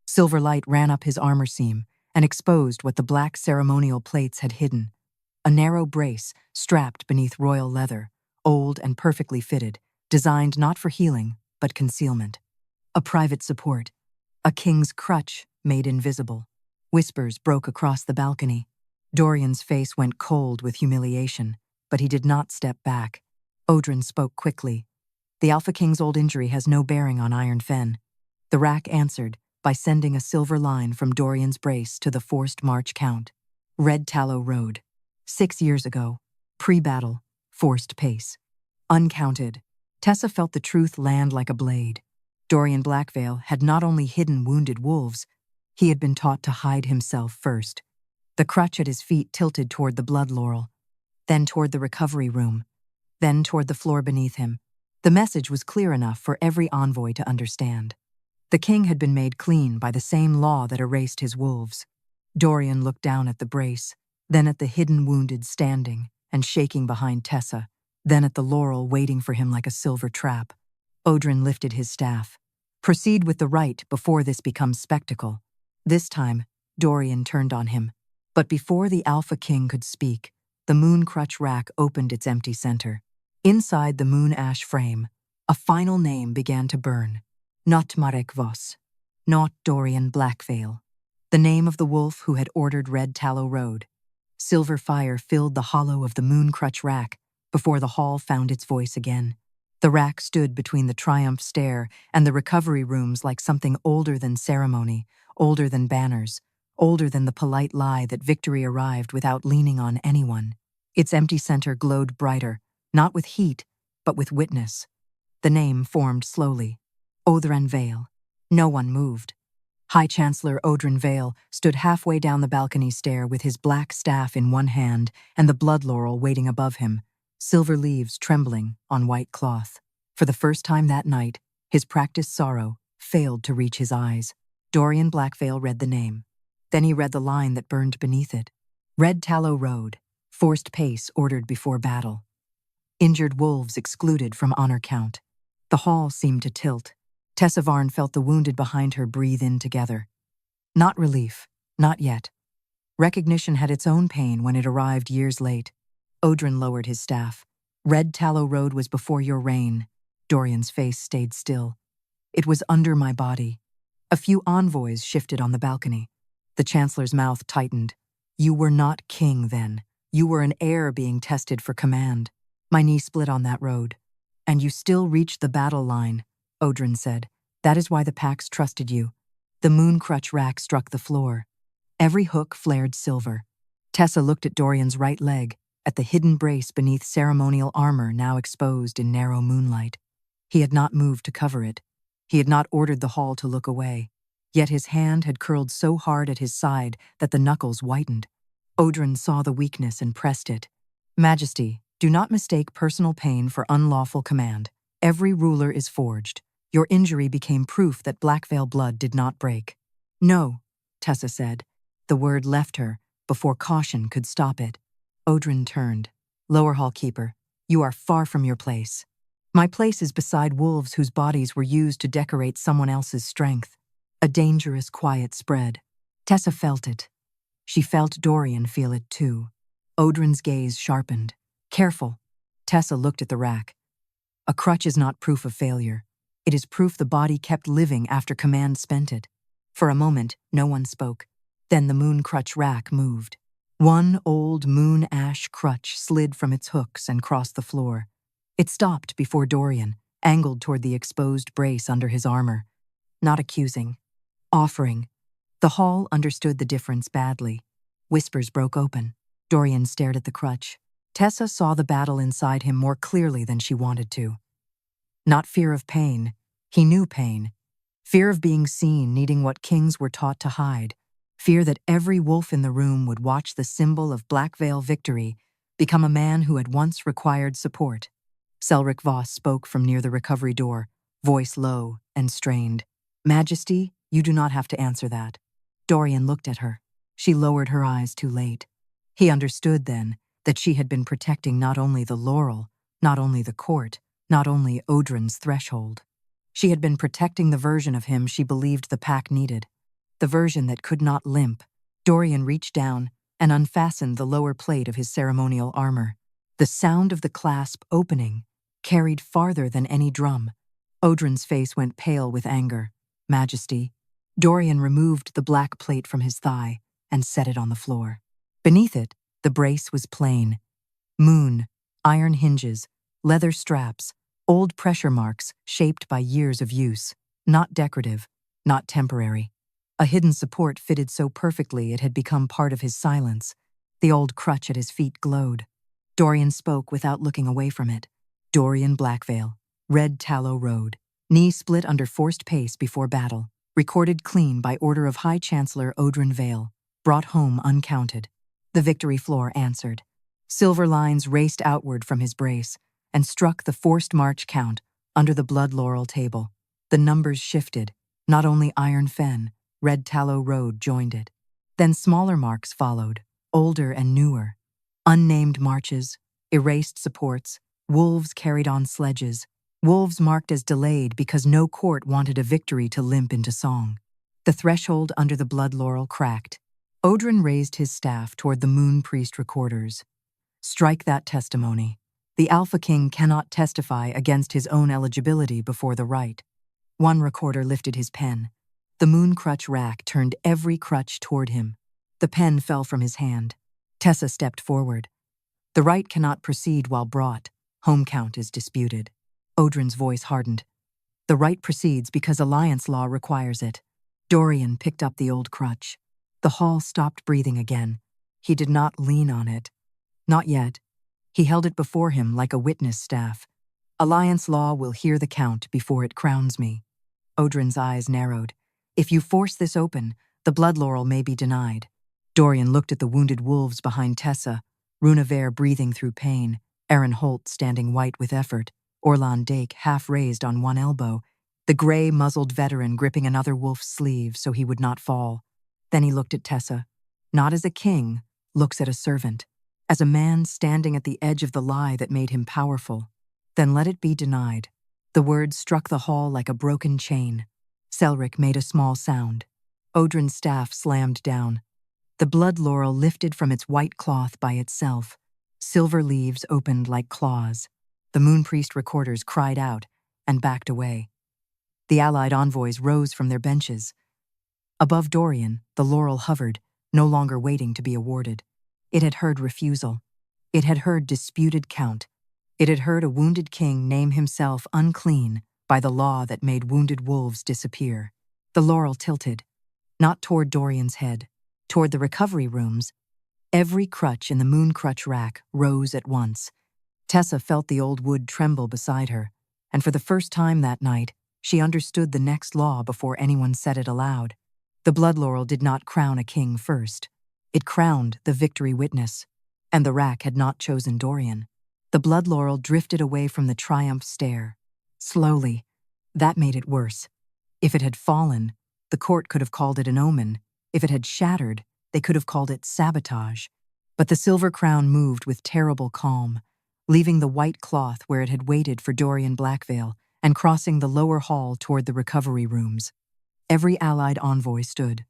Speaker 1: Silver light ran up his armor seam and exposed what the black ceremonial plates had hidden. A narrow brace strapped beneath royal leather, old and perfectly fitted, designed not for healing, but concealment. A private support. A king's crutch made invisible. Whispers broke across the balcony. Dorian's face went cold with humiliation, but he did not step back. Odrin spoke quickly. The Alpha King's old injury has no bearing on Iron Fen. The rack answered by sending a silver line from Dorian's brace to the forced march count. Red Tallow Road. 6 years ago. Pre-battle. Forced pace. Uncounted. Tessa felt the truth land like a blade. Dorian Blackvale had not only hidden wounded wolves, he had been taught to hide himself first. The crutch at his feet tilted toward the Blood Laurel, then toward the recovery room, then toward the floor beneath him. The message was clear enough for every envoy to understand. The king had been made clean by the same law that erased his wolves. Dorian looked down at the brace, then at the hidden wounded standing and shaking behind Tessa, then at the laurel waiting for him like a silver trap. Odrin lifted his staff. Proceed with the rite before this becomes spectacle. This time, Dorian turned on him. But before the Alpha King could speak, the Moon Crutch Rack opened its empty center. Inside the moon ash frame, a final name began to burn. Not Marek Voss. Not Dorian Blackvale. The name of the wolf who had ordered Red Tallow Road. Silver fire filled the hollow of the Moon Crutch Rack before the hall found its voice again. The rack stood between the Triumph Stair and the recovery rooms like something older than ceremony, older than banners, older than the polite lie that victory arrived without leaning on anyone. Its empty center glowed brighter, not with heat, but with witness. The name formed slowly. Odrin Vale. No one moved. High Chancellor Odrin Vale stood halfway down the balcony stair with his black staff in one hand and the Blood Laurel waiting above him, silver leaves trembling on white cloth. For the first time that night, his practiced sorrow failed to reach his eyes. Dorian Blackvale read the name. Then he read the line that burned beneath it. Red Tallow Road. Forced pace ordered before battle. Injured wolves excluded from honor count. The hall seemed to tilt. Tessa Varn felt the wounded behind her breathe in together. Not relief, not yet. Recognition had its own pain when it arrived years late. Odrin lowered his staff. Red Tallow Road was before your reign. Dorian's face stayed still. It was under my body. A few envoys shifted on the balcony. The Chancellor's mouth tightened. You were not king then. You were an heir being tested for command. My knee split on that road. And you still reached the battle line, Odrin said. That is why the Pax trusted you. The Moon Crutch Rack struck the floor. Every hook flared silver. Tessa looked at Dorian's right leg, at the hidden brace beneath ceremonial armor now exposed in narrow moonlight. He had not moved to cover it. He had not ordered the hall to look away. Yet his hand had curled so hard at his side that the knuckles whitened. Odrin saw the weakness and pressed it. Majesty, do not mistake personal pain for unlawful command. Every ruler is forged. Your injury became proof that Blackvale blood did not break. No, Tessa said. The word left her before caution could stop it. Odrin turned. Lower Hall Keeper, you are far from your place. My place is beside wolves whose bodies were used to decorate someone else's strength. A dangerous quiet spread. Tessa felt it. She felt Dorian feel it too. Odrin's gaze sharpened. Careful. Tessa looked at the rack. A crutch is not proof of failure. It is proof the body kept living after command spent it. For a moment, no one spoke. Then the Moon Crutch Rack moved. One old moon ash crutch slid from its hooks and crossed the floor. It stopped before Dorian, angled toward the exposed brace under his armor. Not accusing. Offering. The hall understood the difference badly. Whispers broke open. Dorian stared at the crutch. Tessa saw the battle inside him more clearly than she wanted to. Not fear of pain. He knew pain. Fear of being seen, needing what kings were taught to hide. Fear that every wolf in the room would watch the symbol of Blackvale victory become a man who had once required support. Selric Voss spoke from near the recovery door, voice low and strained. "Majesty, you do not have to answer that." Dorian looked at her. She lowered her eyes too late. He understood then that she had been protecting not only the Laurel, not only the court, not only Odrin's threshold. She had been protecting the version of him she believed the pack needed. The version that could not limp. Dorian reached down and unfastened the lower plate of his ceremonial armor. The sound of the clasp opening carried farther than any drum. Odrin's face went pale with anger. "Majesty." Dorian removed the black plate from his thigh and set it on the floor. Beneath it, the brace was plain. Moon, iron hinges, leather straps, old pressure marks shaped by years of use. Not decorative, not temporary. A hidden support fitted so perfectly it had become part of his silence. The old crutch at his feet glowed. Dorian spoke without looking away from it. Dorian Blackvale, Red Tallow Road. Knee split under forced pace before battle. Recorded clean by order of High Chancellor Odrin Vale. Brought home uncounted. The victory floor answered. Silver lines raced outward from his brace and struck the forced march count under the Blood Laurel table. The numbers shifted. Not only Iron Fen, Red Tallow Road joined it. Then smaller marks followed, older and newer. Unnamed marches, erased supports, wolves carried on sledges, wolves marked as delayed because no court wanted a victory to limp into song. The threshold under the Blood Laurel cracked. Odrin raised his staff toward the Moon Priest recorders. "Strike that testimony. The Alpha King cannot testify against his own eligibility before the rite." One recorder lifted his pen. The Moon Crutch Rack turned every crutch toward him. The pen fell from his hand. Tessa stepped forward. "The rite cannot proceed while brought. Home count is disputed." Odrin's voice hardened. "The rite proceeds because alliance law requires it." Dorian picked up the old crutch. The hall stopped breathing again. He did not lean on it. Not yet. He held it before him like a witness staff. "Alliance law will hear the count before it crowns me." Odrin's eyes narrowed. "If you force this open, the Blood Laurel may be denied." Dorian looked at the wounded wolves behind Tessa, Runavere breathing through pain, Aaron Holt standing white with effort, Orlan Dake half raised on one elbow, the gray-muzzled veteran gripping another wolf's sleeve so he would not fall. Then he looked at Tessa, not as a king looks at a servant, as a man standing at the edge of the lie that made him powerful. "Then let it be denied." The words struck the hall like a broken chain. Selric made a small sound. Odrin's staff slammed down. The Blood Laurel lifted from its white cloth by itself. Silver leaves opened like claws. The Moon Priest recorders cried out and backed away. The allied envoys rose from their benches. Above Dorian, the Laurel hovered, no longer waiting to be awarded. It had heard refusal. It had heard disputed count. It had heard a wounded king name himself unclean by the law that made wounded wolves disappear. The Laurel tilted, not toward Dorian's head, toward the recovery rooms. Every crutch in the Moon Crutch Rack rose at once. Tessa felt the old wood tremble beside her, and for the first time that night, she understood the next law before anyone said it aloud. The Blood Laurel did not crown a king first. It crowned the victory witness, and the Rack had not chosen Dorian. The Blood Laurel drifted away from the triumph stare. Slowly. That made it worse. If it had fallen, the court could have called it an omen. If it had shattered, they could have called it sabotage. But the silver crown moved with terrible calm, leaving the white cloth where it had waited for Dorian Blackvale and crossing the lower hall toward the recovery rooms. Every allied envoy stood.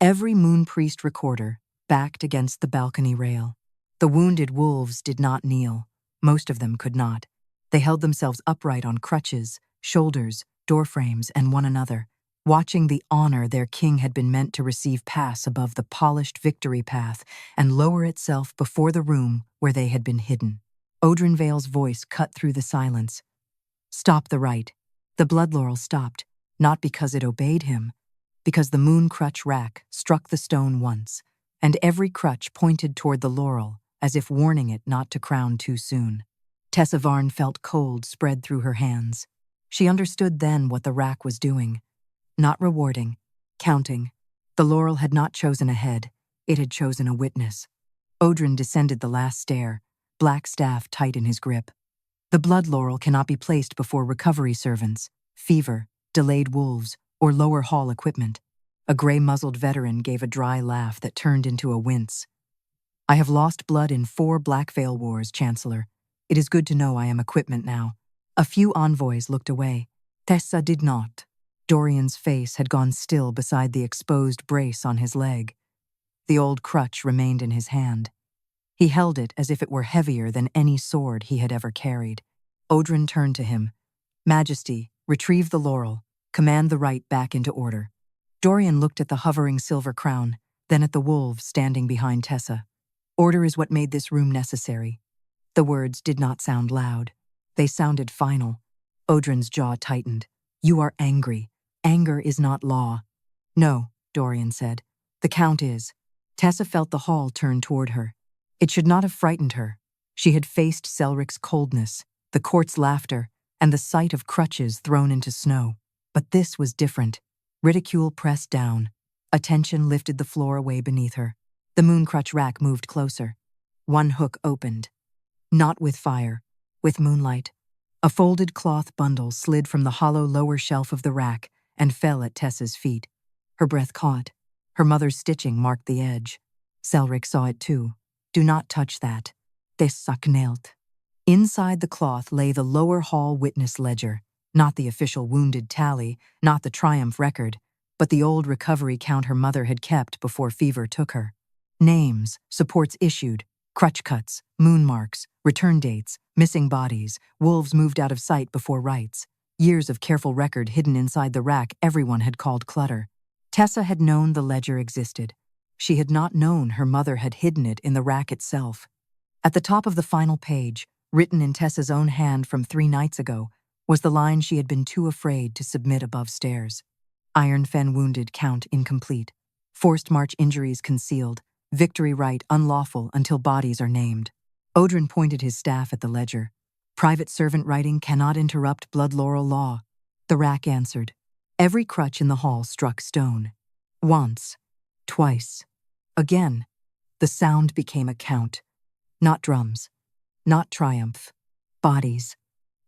Speaker 1: Every Moon Priest recorder backed against the balcony rail. The wounded wolves did not kneel. Most of them could not. They held themselves upright on crutches, shoulders, doorframes, and one another, watching the honor their king had been meant to receive pass above the polished victory path and lower itself before the room where they had been hidden. Odrin Vale's voice cut through the silence. "Stop the rite." The Blood Laurel stopped, not because it obeyed him, because the Moon Crutch Rack struck the stone once, and every crutch pointed toward the laurel, as if warning it not to crown too soon. Tessa Varn felt cold spread through her hands. She understood then what the rack was doing. Not rewarding, counting. The laurel had not chosen a head, it had chosen a witness. Odrin descended the last stair, black staff tight in his grip. The Blood Laurel cannot be placed before recovery servants, fever, delayed wolves, or lower hall equipment. A gray-muzzled veteran gave a dry laugh that turned into a wince. "I have lost blood in 4 Blackvale wars, Chancellor. It is good to know I am equipment now." A few envoys looked away. Tessa did not. Dorian's face had gone still beside the exposed brace on his leg. The old crutch remained in his hand. He held it as if it were heavier than any sword he had ever carried. Odrin turned to him. "Majesty, retrieve the laurel. Command the rite back into order." Dorian looked at the hovering silver crown, then at the wolves standing behind Tessa. "Order is what made this room necessary." The words did not sound loud. They sounded final. Odrin's jaw tightened. "You are angry. Anger is not law." "No," Dorian said. "The Count is." Tessa felt the hall turn toward her. It should not have frightened her. She had faced Selric's coldness, the court's laughter, and the sight of crutches thrown into snow. But this was different. Ridicule pressed down. Attention lifted the floor away beneath her. The Moon Crutch Rack moved closer. One hook opened. Not with fire, with moonlight. A folded cloth bundle slid from the hollow lower shelf of the rack and fell at Tessa's feet. Her breath caught. Her mother's stitching marked the edge. Selric saw it too. "Do not touch that." Tessa knelt. Inside the cloth lay the lower hall witness ledger, not the official wounded tally, not the triumph record, but the old recovery count her mother had kept before fever took her. Names, supports issued, crutch cuts, moon marks, return dates, missing bodies, wolves moved out of sight before rites. Years of careful record hidden inside the rack everyone had called clutter. Tessa had known the ledger existed. She had not known her mother had hidden it in the rack itself. At the top of the final page, written in Tessa's own hand from 3 nights ago, was the line she had been too afraid to submit above stairs. Iron Fen wounded count incomplete. Forced march injuries concealed. Victory rite unlawful until bodies are named. Odrin pointed his staff at the ledger. Private servant writing cannot interrupt Blood Laurel law. The rack answered. Every crutch in the hall struck stone. Once. Twice. Again. The sound became a count. Not drums. Not triumph. Bodies.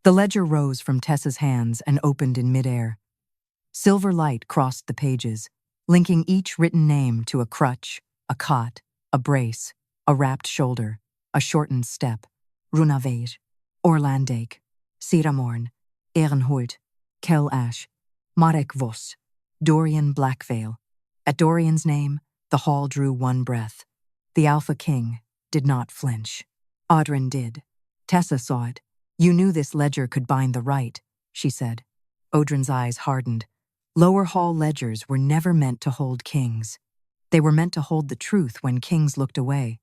Speaker 1: The ledger rose from Tessa's hands and opened in midair. Silver light crossed the pages, linking each written name to a crutch, a cot, a brace, a wrapped shoulder, a shortened step. Runaveig, Orlandake, Siramorn, Ehrenholt, Kel Ash, Marek Voss, Dorian Blackvale. At Dorian's name, the hall drew one breath. The Alpha King did not flinch. Odrin did. Tessa saw it. "You knew this ledger could bind the rite," she said. Odrin's eyes hardened. Lower hall ledgers were never meant to hold kings. They were meant to hold the truth when kings looked away.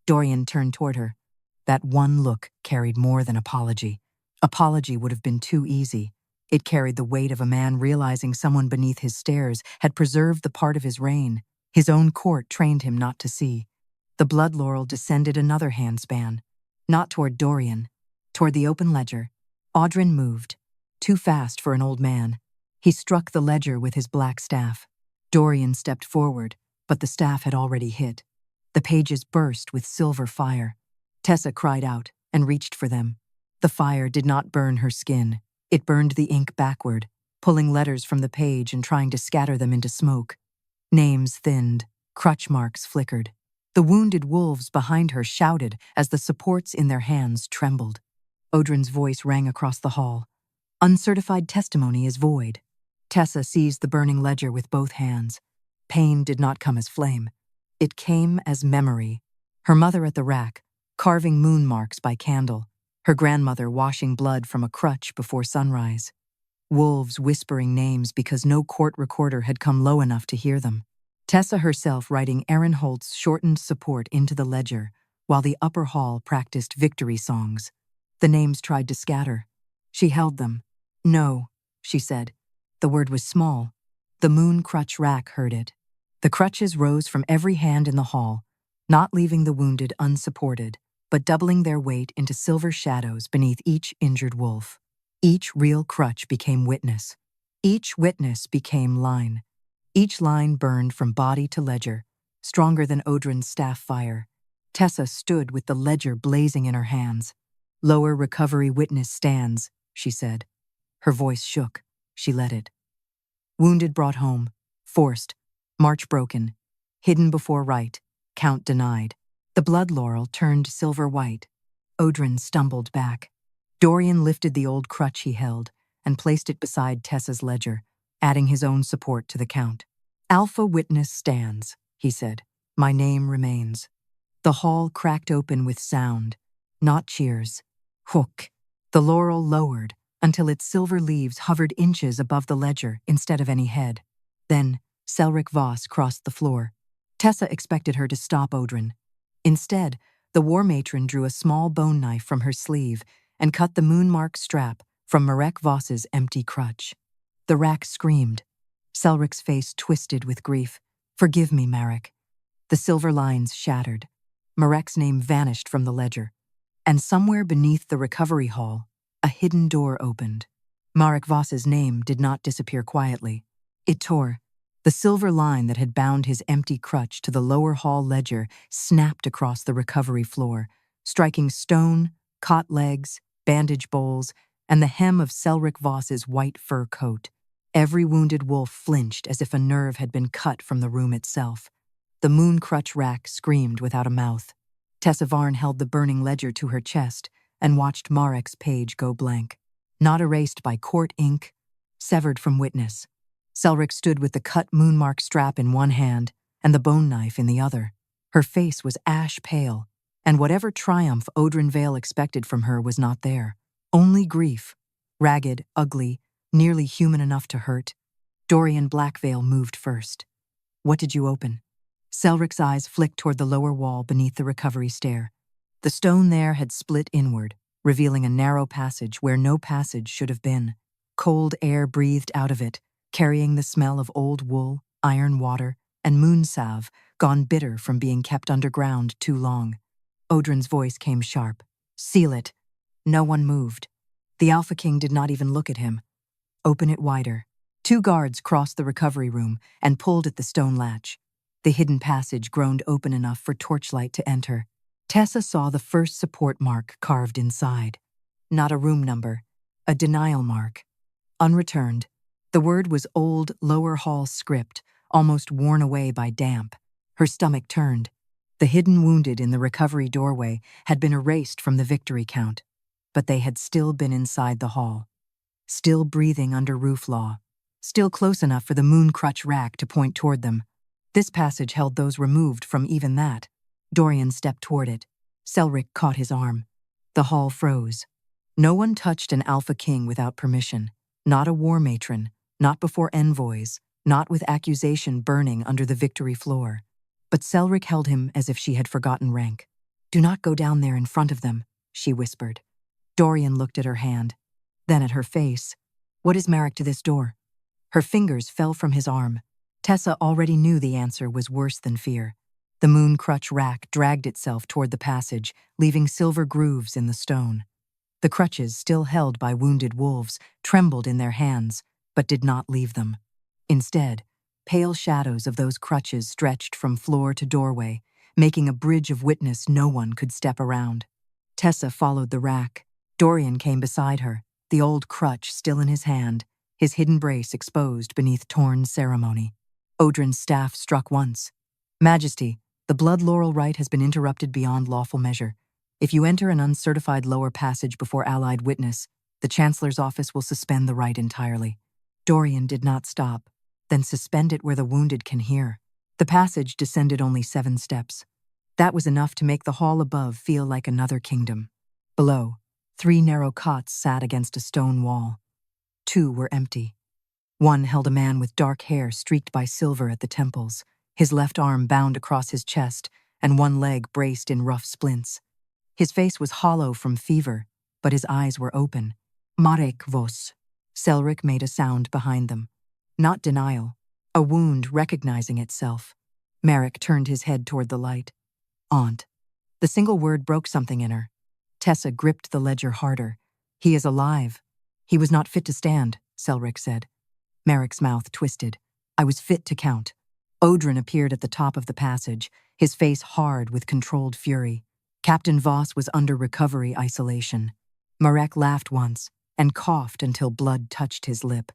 Speaker 1: Dorian turned toward her. That one look carried more than apology. Apology would have been too easy. It carried the weight of a man realizing someone beneath his stares had preserved the part of his reign. His own court trained him not to see. The Blood Laurel descended another handspan. Not toward Dorian. Toward the open ledger. Odrin moved. Too fast for an old man. He struck the ledger with his black staff. Dorian stepped forward, but the staff had already hit. The pages burst with silver fire. Tessa cried out and reached for them. The fire did not burn her skin. It burned the ink backward, pulling letters from the page and trying to scatter them into smoke. Names thinned, crutch marks flickered. The wounded wolves behind her shouted as the supports in their hands trembled. Odrin's voice rang across the hall. "Uncertified testimony is void." Tessa seized the burning ledger with both hands. Pain did not come as flame. It came as memory. Her mother at the rack, carving moon marks by candle. Her grandmother washing blood from a crutch before sunrise. Wolves whispering names because no court recorder had come low enough to hear them. Tessa herself writing Aaron Holt's shortened support into the ledger, while the upper hall practiced victory songs. The names tried to scatter. She held them. "No," she said. The word was small. The Moon Crutch Rack heard it. The crutches rose from every hand in the hall, not leaving the wounded unsupported, but doubling their weight into silver shadows beneath each injured wolf. Each real crutch became witness. Each witness became line. Each line burned from body to ledger, stronger than Odrin's staff fire. Tessa stood with the ledger blazing in her hands. "Lower recovery witness stands," she said. Her voice shook. She let it. Wounded brought home. Forced. March broken. Hidden before rite. Count denied. The Blood Laurel turned silver-white. Odrin stumbled back. Dorian lifted the old crutch he held and placed it beside Tessa's ledger, adding his own support to the count. "Alpha witness stands," he said. "My name remains." The hall cracked open with sound, not cheers. Hook. The laurel lowered until its silver leaves hovered inches above the ledger instead of any head. Then, Selric Voss crossed the floor. Tessa expected her to stop Odrin. Instead, the war matron drew a small bone knife from her sleeve and cut the moon-mark strap from Marek Voss's empty crutch. The rack screamed. Selric's face twisted with grief. "Forgive me, Marek." The silver lines shattered. Marek's name vanished from the ledger. And somewhere beneath the recovery hall, a hidden door opened. Marek Voss's name did not disappear quietly. It tore. The silver line that had bound his empty crutch to the lower hall ledger snapped across the recovery floor, striking stone, cot legs, bandage bowls, and the hem of Selric Voss's white fur coat. Every wounded wolf flinched as if a nerve had been cut from the room itself. The Moon Crutch Rack screamed without a mouth. Tessa Varn held the burning ledger to her chest and watched Marek's page go blank. Not erased by court ink, severed from witness. Selric stood with the cut moonmark strap in one hand and the bone knife in the other. Her face was ash pale, and whatever triumph Odrin Vale expected from her was not there. Only grief. Ragged, ugly, nearly human enough to hurt. Dorian Blackvale moved first. "What did you open?" Selric's eyes flicked toward the lower wall beneath the recovery stair. The stone there had split inward, revealing a narrow passage where no passage should have been. Cold air breathed out of it, carrying the smell of old wool, iron water, and moon salve, gone bitter from being kept underground too long. Odrin's voice came sharp. "Seal it." No one moved. The Alpha King did not even look at him. "Open it wider." Two guards crossed the recovery room and pulled at the stone latch. The hidden passage groaned open enough for torchlight to enter. Tessa saw the first support mark carved inside. Not a room number, a denial mark. Unreturned. The word was old lower hall script, almost worn away by damp. Her stomach turned. The hidden wounded in the recovery doorway had been erased from the victory count, but they had still been inside the hall. Still breathing under roof law. Still close enough for the Moon Crutch Rack to point toward them. This passage held those removed from even that. Dorian stepped toward it. Selric caught his arm. The hall froze. No one touched an Alpha King without permission. Not a war matron, not before envoys, not with accusation burning under the victory floor. But Selric held him as if she had forgotten rank. "Do not go down there in front of them," she whispered. Dorian looked at her hand, then at her face. "What is Marek to this door?" Her fingers fell from his arm. Tessa already knew the answer was worse than fear. The Moon Crutch Rack dragged itself toward the passage, leaving silver grooves in the stone. The crutches, still held by wounded wolves, trembled in their hands, but did not leave them. Instead, pale shadows of those crutches stretched from floor to doorway, making a bridge of witness no one could step around. Tessa followed the rack. Dorian came beside her, the old crutch still in his hand, his hidden brace exposed beneath torn ceremony. Odrin's staff struck once. "Majesty, the Blood Laurel rite has been interrupted beyond lawful measure. If you enter an uncertified lower passage before allied witness, the Chancellor's office will suspend the rite entirely." Dorian did not stop, then suspend it where the wounded can hear. The passage descended only 7 steps. That was enough to make the hall above feel like another kingdom. Below, 3 narrow cots sat against a stone wall. 2 were empty. One held a man with dark hair streaked by silver at the temples, his left arm bound across his chest and one leg braced in rough splints. His face was hollow from fever, but his eyes were open. Marek vos. Selric made a sound behind them. Not denial, a wound recognizing itself. Marek turned his head toward the light. Aunt. The single word broke something in her. Tessa gripped the ledger harder. He is alive. He was not fit to stand, Selric said. Marek's mouth twisted. I was fit to count. Odrin appeared at the top of the passage, his face hard with controlled fury. Captain Voss was under recovery isolation. Marek laughed once and coughed until blood touched his lip.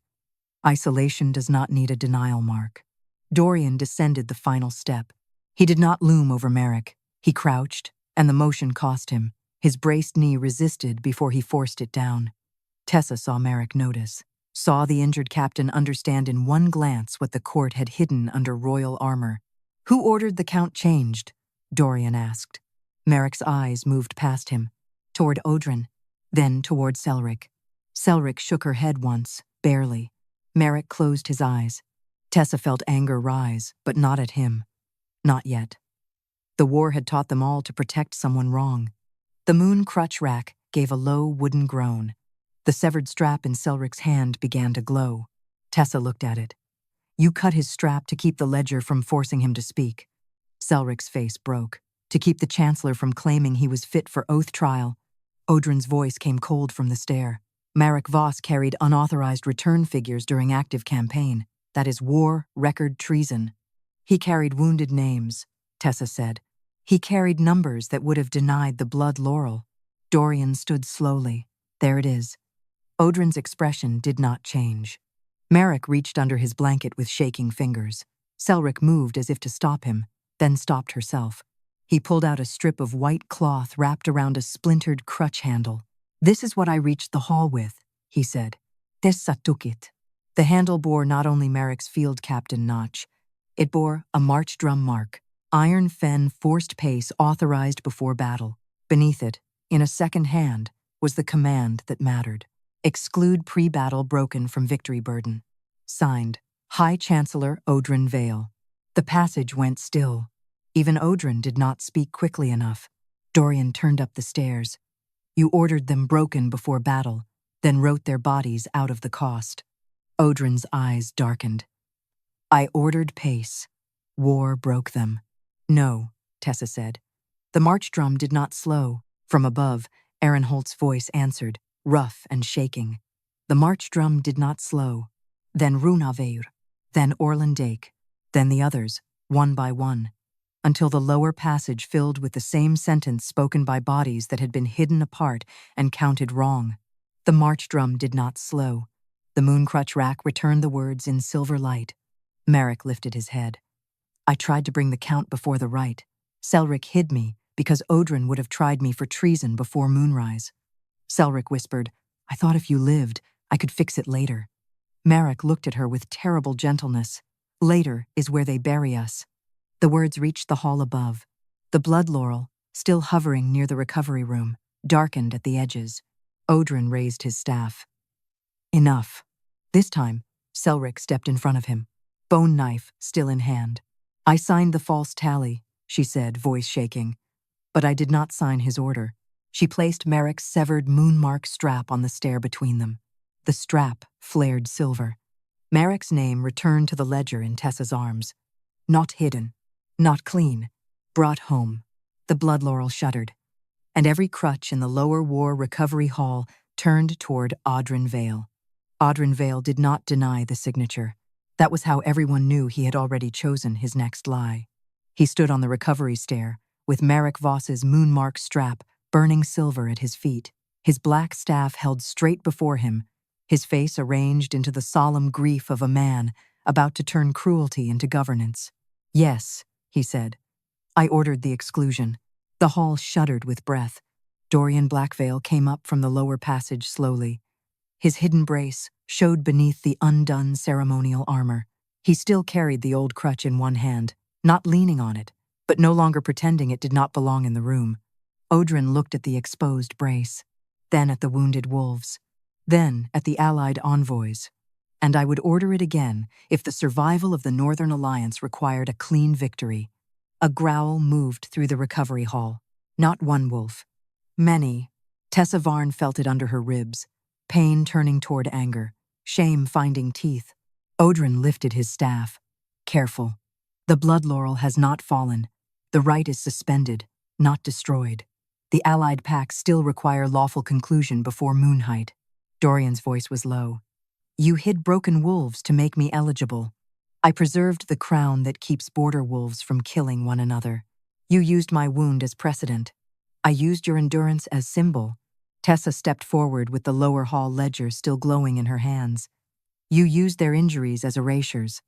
Speaker 1: Isolation does not need a denial mark. Dorian descended the final step. He did not loom over Marek. He crouched, and the motion cost him. His braced knee resisted before he forced it down. Tessa saw Marek notice, saw the injured captain understand in one glance what the court had hidden under royal armor. Who ordered the count changed? Dorian asked. Marek's eyes moved past him, toward Odrin, then toward Selric. Selric shook her head once, barely. Marek closed his eyes. Tessa felt anger rise, but not at him. Not yet. The war had taught them all to protect someone wrong. The Moon Crutch Rack gave a low wooden groan. The severed strap in Selric's hand began to glow. Tessa looked at it. You cut his strap to keep the ledger from forcing him to speak. Selric's face broke. To keep the Chancellor from claiming he was fit for oath trial. Odrin's voice came cold from the stair. Marek Voss carried unauthorized return figures during active campaign. That is war, record, treason. He carried wounded names, Tessa said. He carried numbers that would have denied the Blood Laurel. Dorian stood slowly. There it is. Odrin's expression did not change. Marek reached under his blanket with shaking fingers. Selric moved as if to stop him, then stopped herself. He pulled out a strip of white cloth wrapped around a splintered crutch handle. This is what I reached the hall with, he said. Tessa took it. The handle bore not only Marek's field captain notch, it bore a march drum mark, iron fen forced pace authorized before battle. Beneath it, in a second hand, was the command that mattered. Exclude pre-battle broken from victory burden. Signed, High Chancellor Odrin Vale. The passage went still. Even Odrin did not speak quickly enough. Dorian turned up the stairs. You ordered them broken before battle, then wrote their bodies out of the cost. Odrin's eyes darkened. I ordered pace. War broke them. No, Tessa said. The march drum did not slow. From above, Ehrenholt's voice answered, rough and shaking. The march drum did not slow. Then Runaveir, then Orlandake, then the others, one by one, until the lower passage filled with the same sentence spoken by bodies that had been hidden apart and counted wrong. The march drum did not slow. The Moon Crutch Rack returned the words in silver light. Marek lifted his head. I tried to bring the count before the rite. Selric hid me because Odrin would have tried me for treason before moonrise. Selric whispered, I thought if you lived, I could fix it later. Marek looked at her with terrible gentleness. Later is where they bury us. The words reached the hall above. The Blood Laurel, still hovering near the recovery room, darkened at the edges. Odrin raised his staff. Enough. This time, Selric stepped in front of him, bone knife still in hand. I signed the false tally, she said, voice shaking. But I did not sign his order. She placed Marek's severed moonmark strap on the stair between them. The strap flared silver. Marek's name returned to the ledger in Tessa's arms. Not hidden, not clean, brought home. The Blood Laurel shuddered, and every crutch in the lower war recovery hall turned toward Odrin Vale. Odrin Vale did not deny the signature. That was how everyone knew he had already chosen his next lie. He stood on the recovery stair, with Marek Voss's moonmark strap burning silver at his feet, his black staff held straight before him, his face arranged into the solemn grief of a man about to turn cruelty into governance. Yes, he said. I ordered the exclusion. The hall shuddered with breath. Dorian Blackvale came up from the lower passage slowly. His hidden brace showed beneath the undone ceremonial armor. He still carried the old crutch in one hand, not leaning on it, but no longer pretending it did not belong in the room. Odrin looked at the exposed brace. then at the wounded wolves, then at the allied envoys. And I would order it again if the survival of the Northern Alliance required a clean victory. A growl moved through the recovery hall. Not one wolf. Many. Tessa Varn felt it under her ribs, pain turning toward anger, shame finding teeth. Odrin lifted his staff. Careful. The Blood Laurel has not fallen. The rite is suspended, not destroyed. The allied packs still require lawful conclusion before moonheight. Dorian's voice was low. You hid broken wolves to make me eligible. I preserved the crown that keeps border wolves from killing one another. You used my wound as precedent. I used your endurance as symbol. Tessa stepped forward with the lower hall ledger still glowing in her hands. You used their injuries as erasures.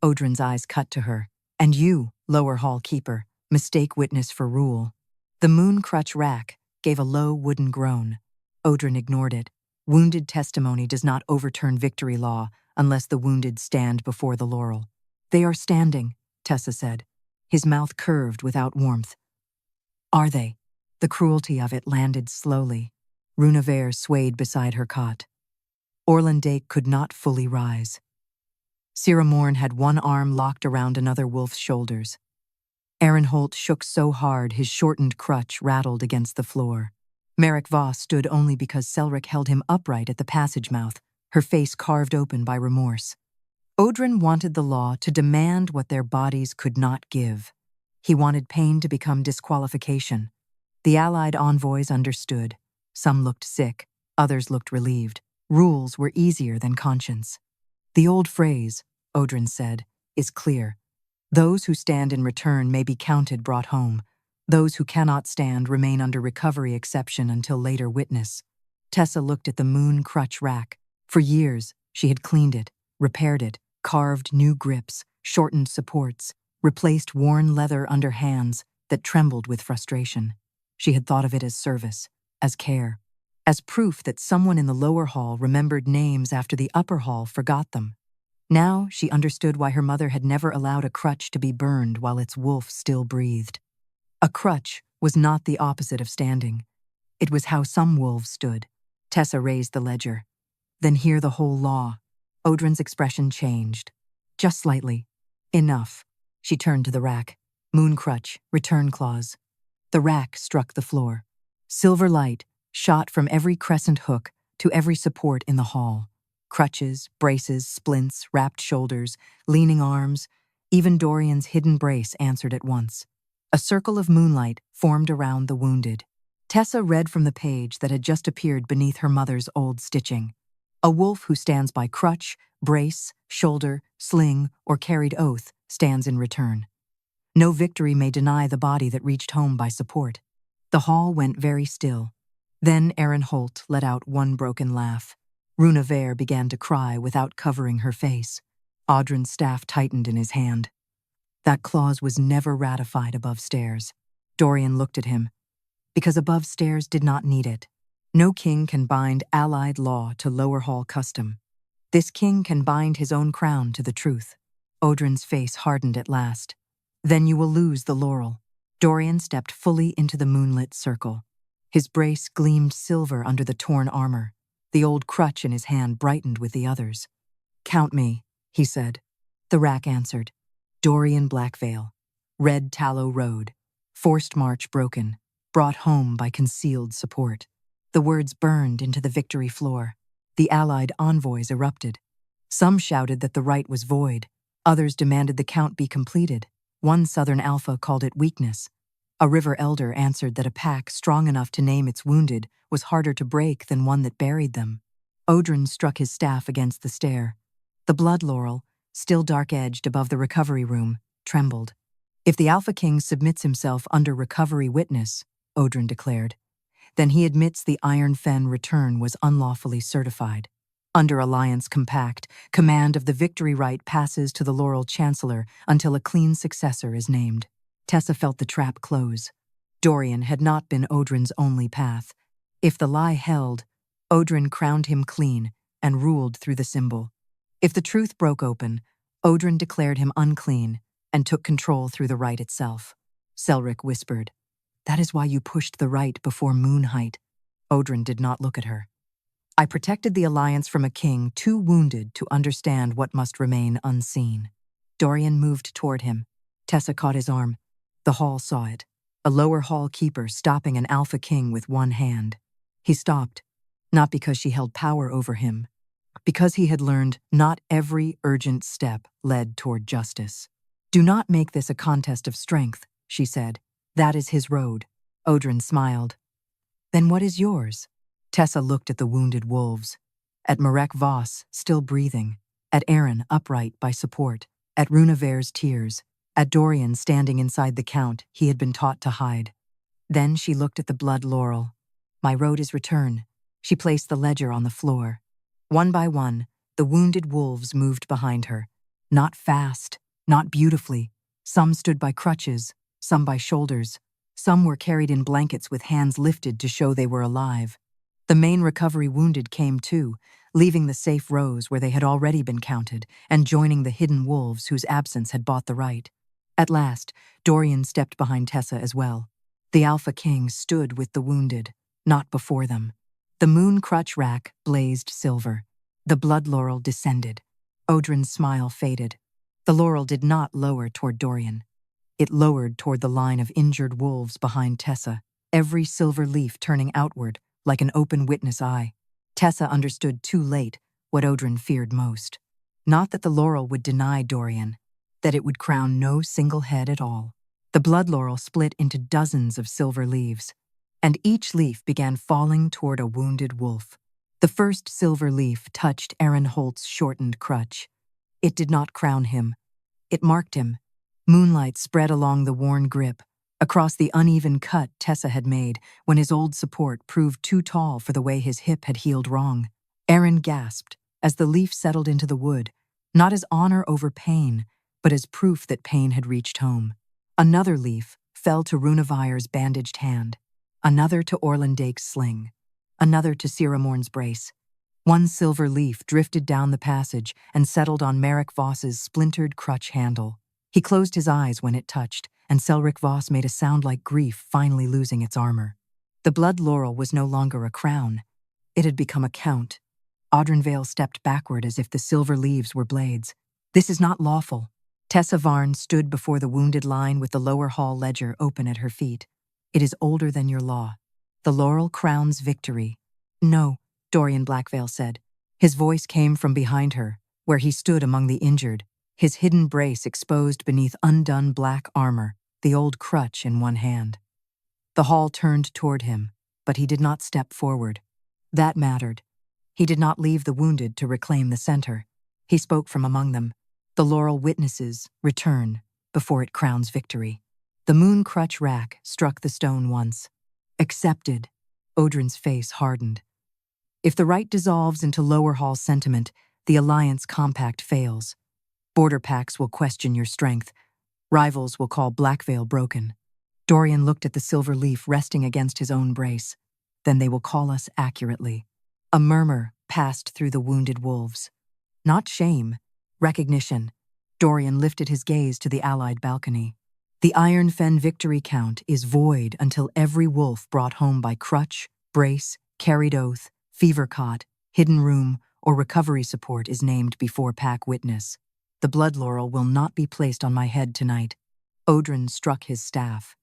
Speaker 1: Odrin's eyes cut to her. And you, lower hall keeper, mistake witness for rule. The Moon Crutch Rack gave a low wooden groan. Odrin ignored it. Wounded testimony does not overturn victory law unless the wounded stand before the laurel. They are standing, Tessa said. His mouth curved without warmth. Are they? The cruelty of it landed slowly. Runavere swayed beside her cot. Orlandake could not fully rise. Ciramorn had one arm locked around another wolf's shoulders. Holt shook so hard his shortened crutch rattled against the floor. Merrick Voss stood only because Selric held him upright at the passage mouth, her face carved open by remorse. Odrin wanted the law to demand what their bodies could not give. He wanted pain to become disqualification. The allied envoys understood. Some looked sick, others looked relieved. Rules were easier than conscience. The old phrase, Odrin said, is clear. Those who stand in return may be counted brought home. Those who cannot stand remain under recovery exception until later witness. Tessa looked at the Moon Crutch Rack. For years, she had cleaned it, repaired it, carved new grips, shortened supports, replaced worn leather under hands that trembled with frustration. She had thought of it as service, as care, as proof that someone in the lower hall remembered names after the upper hall forgot them. Now she understood why her mother had never allowed a crutch to be burned while its wolf still breathed. A crutch was not the opposite of standing. It was how some wolves stood. Tessa raised the ledger. Then hear the whole law. Odrin's expression changed. Just slightly. Enough. She turned to the rack. Moon Crutch, return clause. The rack struck the floor. Silver light shot from every crescent hook to every support in the hall. Crutches, braces, splints, wrapped shoulders, leaning arms. Even Dorian's hidden brace answered at once. A circle of moonlight formed around the wounded. Tessa read from the page that had just appeared beneath her mother's old stitching. A wolf who stands by crutch, brace, shoulder, sling, or carried oath stands in return. No victory may deny the body that reached home by support. The hall went very still. Then Holt let out one broken laugh. Runavere began to cry without covering her face. Audrin's staff tightened in his hand. That clause was never ratified above stairs. Dorian looked at him. Because above stairs did not need it. No king can bind allied law to lower hall custom. This king can bind his own crown to the truth. Odrin's face hardened at last. Then you will lose the laurel. Dorian stepped fully into the moonlit circle. His brace gleamed silver under the torn armor. The old crutch in his hand brightened with the others. Count me, he said. The rack answered. Dorian Blackvale. Red Tallow Road. Forced march broken. Brought home by concealed support. The words burned into the victory floor. The allied envoys erupted. Some shouted that the rite was void. Others demanded the count be completed. One Southern Alpha called it weakness. A river elder answered that a pack strong enough to name its wounded was harder to break than one that buried them. Odrin struck his staff against the stair. The Blood Laurel, still dark-edged above the recovery room, trembled. If the Alpha King submits himself under recovery witness, Odrin declared, then he admits the Iron Fen return was unlawfully certified. Under Alliance Compact, command of the victory rite passes to the Laurel Chancellor until a clean successor is named. Tessa felt the trap close. Dorian had not been Odrin's only path. If the lie held, Odrin crowned him clean and ruled through the symbol. If the truth broke open, Odrin declared him unclean and took control through the rite itself. Selric whispered, That is why you pushed the rite before moonheight. Odrin did not look at her. I protected the Alliance from a king too wounded to understand what must remain unseen. Dorian moved toward him. Tessa caught his arm. The hall saw it. A lower hall keeper stopping an alpha king with one hand. He stopped, not because she held power over him, because he had learned not every urgent step led toward justice. "Do not make this a contest of strength," she said. "That is his road." Odrin smiled. "Then what is yours?" Tessa looked at the wounded wolves, at Marek Voss still breathing, at Aaron upright by support, at Runevair's tears, at Dorian standing inside the count he had been taught to hide. Then she looked at the Blood Laurel. "My road is return." She placed the ledger on the floor. One by one, the wounded wolves moved behind her. Not fast, not beautifully. Some stood by crutches, some by shoulders. Some were carried in blankets with hands lifted to show they were alive. The main recovery wounded came too, leaving the safe rows where they had already been counted and joining the hidden wolves whose absence had bought the right. At last, Dorian stepped behind Tessa as well. The Alpha King stood with the wounded, not before them. The Moon Crutch Rack blazed silver. The Blood Laurel descended. Odrin's smile faded. The laurel did not lower toward Dorian. It lowered toward the line of injured wolves behind Tessa, every silver leaf turning outward like an open witness eye. Tessa understood too late what Odrin feared most. Not that the laurel would deny Dorian, that it would crown no single head at all. The Blood Laurel split into dozens of silver leaves, and each leaf began falling toward a wounded wolf. The first silver leaf touched Aaron Holt's shortened crutch. It did not crown him. It marked him. Moonlight spread along the worn grip, across the uneven cut Tessa had made when his old support proved too tall for the way his hip had healed wrong. Aaron gasped as the leaf settled into the wood, not as honor over pain, but as proof that pain had reached home. Another leaf fell to Runevair's bandaged hand, another to Orlandake's sling, another to Ciramorn's brace. One silver leaf drifted down the passage and settled on Marek Voss's splintered crutch handle. He closed his eyes when it touched, and Selric Voss made a sound like grief finally losing its armor. The Blood Laurel was no longer a crown. It had become a count. Audrinvale stepped backward as if the silver leaves were blades. "This is not lawful." Tessa Varn stood before the wounded line with the lower hall ledger open at her feet. "It is older than your law. The laurel crowns victory." "No," Dorian Blackvale said. His voice came from behind her, where he stood among the injured, his hidden brace exposed beneath undone black armor, the old crutch in one hand. The hall turned toward him, but he did not step forward. That mattered. He did not leave the wounded to reclaim the center. He spoke from among them. The laurel witnesses return before it crowns victory. The Moon Crutch Rack struck the stone once. Accepted. Odrin's face hardened. If the rite dissolves into lower hall sentiment, the Alliance compact fails. Border packs will question your strength. Rivals will call Blackvale broken. Dorian looked at the silver leaf resting against his own brace. Then they will call us accurately. A murmur passed through the wounded wolves. Not shame, recognition. Dorian lifted his gaze to the allied balcony. The Iron Fen victory count is void until every wolf brought home by crutch, brace, carried oath, fever cot, hidden room, or recovery support is named before pack witness. The Blood Laurel will not be placed on my head tonight. Odrin struck his staff.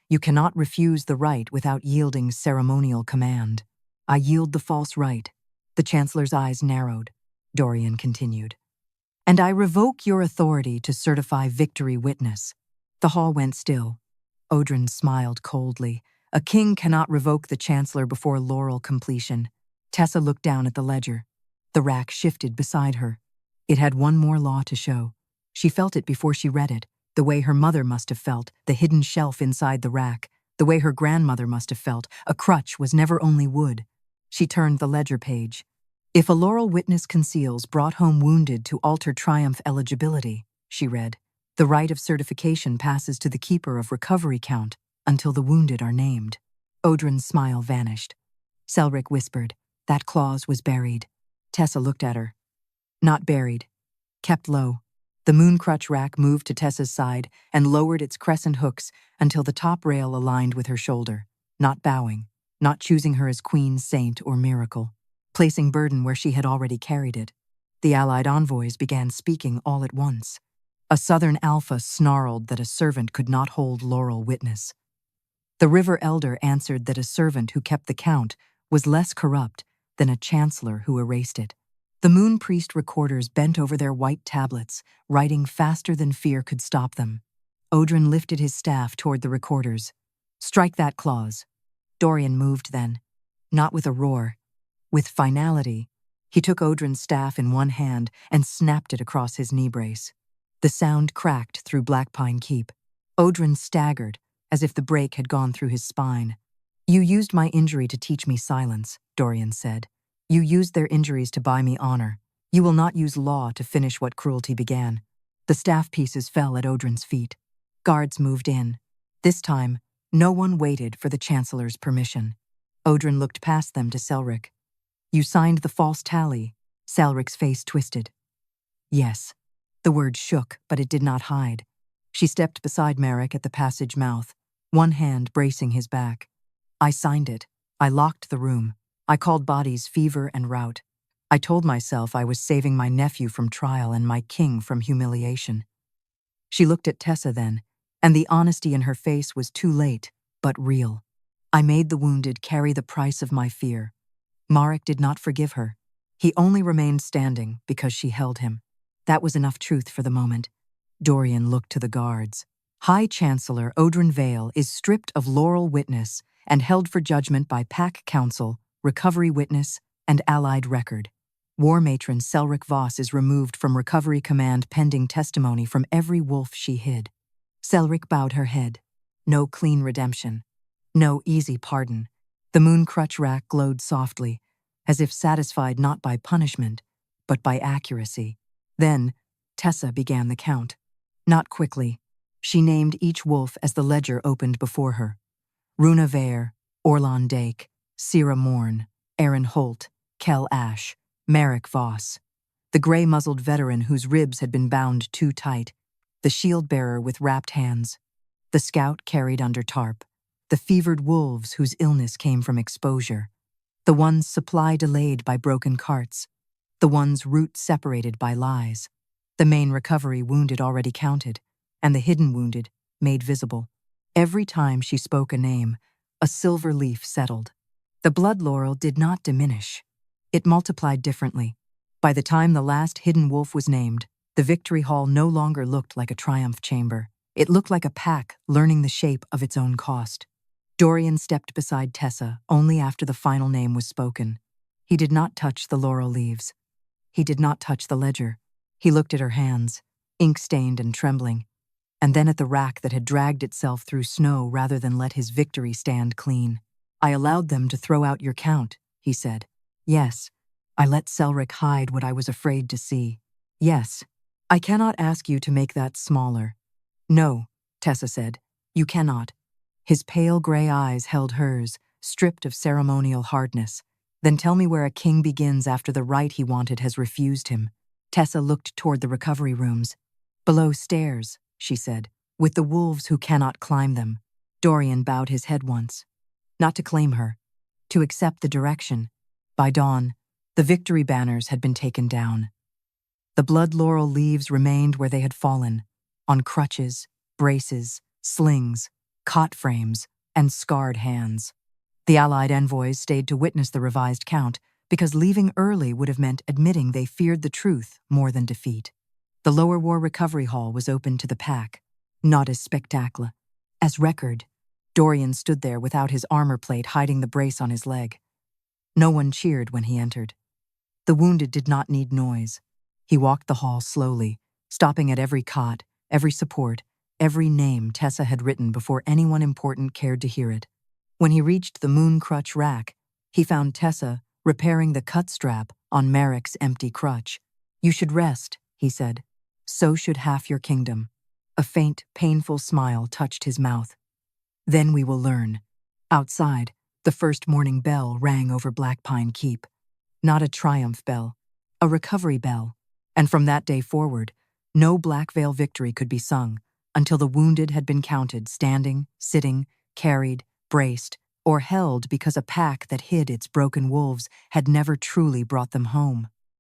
Speaker 1: You cannot refuse the rite without yielding ceremonial command. I yield the false rite. The Chancellor's eyes narrowed. Dorian continued. And I revoke your authority to certify victory witness. The hall went still. Odrin smiled coldly. A king cannot revoke the Chancellor before laurel completion. Tessa looked down at the ledger. The rack shifted beside her. It had one more law to show. She felt it before she read it, the way her mother must have felt, the hidden shelf inside the rack, the way her grandmother must have felt. A crutch was never only wood. She turned the ledger page. If a laurel witness conceals brought home wounded to alter triumph eligibility, she read, the right of certification passes to the keeper of recovery count until the wounded are named. Odrin's smile vanished. Selric whispered, that clause was buried. Tessa looked at her. Not buried. Kept low. The Moon Crutch Rack moved to Tessa's side and lowered its crescent hooks until the top rail aligned with her shoulder, not bowing, not choosing her as queen, saint, or miracle, placing burden where she had already carried it. The allied envoys began speaking all at once. A southern alpha snarled that a servant could not hold Laurel witness. The river elder answered that a servant who kept the count was less corrupt than a chancellor who erased it. The moon priest recorders bent over their white tablets, writing faster than fear could stop them. Odrin lifted his staff toward the recorders. "Strike that clause." Dorian moved then, not with a roar, with finality. He took Odrin's staff in one hand and snapped it across his knee brace. The sound cracked through Blackpine Keep. Odrin staggered, as if the break had gone through his spine. "You used my injury to teach me silence," Dorian said. "You used their injuries to buy me honor. You will not use law to finish what cruelty began." The staff pieces fell at Odrin's feet. Guards moved in. This time, no one waited for the Chancellor's permission. Odrin looked past them to Selric. "You signed the false tally." Selric's face twisted. "Yes." The word shook, but it did not hide. She stepped beside Merrick at the passage mouth, one hand bracing his back. "I signed it. I locked the room. I called bodies fever and rout. I told myself I was saving my nephew from trial and my king from humiliation." She looked at Tessa then, and the honesty in her face was too late, but real. "I made the wounded carry the price of my fear." Marek did not forgive her. He only remained standing because she held him. That was enough truth for the moment. Dorian looked to the guards. High Chancellor Odrin Vale is stripped of Laurel witness and held for judgment by Pack Council, Recovery Witness, and Allied Record. War Matron Selric Voss is removed from Recovery Command pending testimony from every wolf she hid. Selric bowed her head. No clean redemption. No easy pardon. The Moon Crutch Rack glowed softly, as if satisfied not by punishment, but by accuracy. Then, Tessa began the count. Not quickly. She named each wolf as the ledger opened before her. Runa Vare, Orlan Dake, Sira Morn, Aaron Holt, Kel Ash, Merrick Voss. The gray-muzzled veteran whose ribs had been bound too tight. The shield-bearer with wrapped hands. The scout carried under tarp. The fevered wolves whose illness came from exposure. The ones supply delayed by broken carts. The ones route separated by lies. The main recovery wounded already counted, and the hidden wounded made visible. Every time she spoke a name, a silver leaf settled. The Blood Laurel did not diminish. It multiplied differently. By the time the last hidden wolf was named, the victory hall no longer looked like a triumph chamber. It looked like a pack learning the shape of its own cost. Dorian stepped beside Tessa only after the final name was spoken. He did not touch the laurel leaves. He did not touch the ledger. He looked at her hands, ink-stained and trembling, and then at the rack that had dragged itself through snow rather than let his victory stand clean. "I allowed them to throw out your count," he said. "Yes. I let Selric hide what I was afraid to see. Yes. I cannot ask you to make that smaller." "No," Tessa said. "You cannot." His pale gray eyes held hers, stripped of ceremonial hardness. "Then tell me where a king begins after the rite he wanted has refused him." Tessa looked toward the recovery rooms. "Below stairs," she said, "with the wolves who cannot climb them." Dorian bowed his head once. Not to claim her, to accept the direction. By dawn, the victory banners had been taken down. The blood laurel leaves remained where they had fallen, on crutches, braces, slings, cot frames, and scarred hands. The Allied envoys stayed to witness the revised count because leaving early would have meant admitting they feared the truth more than defeat. The Lower War Recovery Hall was open to the pack, not as spectacle, as record. Dorian stood there without his armor plate hiding the brace on his leg. No one cheered when he entered. The wounded did not need noise. He walked the hall slowly, stopping at every cot, every support, every name Tessa had written before anyone important cared to hear it. When he reached the Moon Crutch Rack, he found Tessa repairing the cut strap on Merrick's empty crutch. "You should rest," he said. "So should half your kingdom." A faint, painful smile touched his mouth. "Then we will learn." Outside, the first morning bell rang over Blackpine Keep. Not a triumph bell, a recovery bell. And from that day forward, no Blackvale victory could be sung until the wounded had been counted standing, sitting, carried, braced, or held because a pack that hid its broken wolves had never truly brought them home.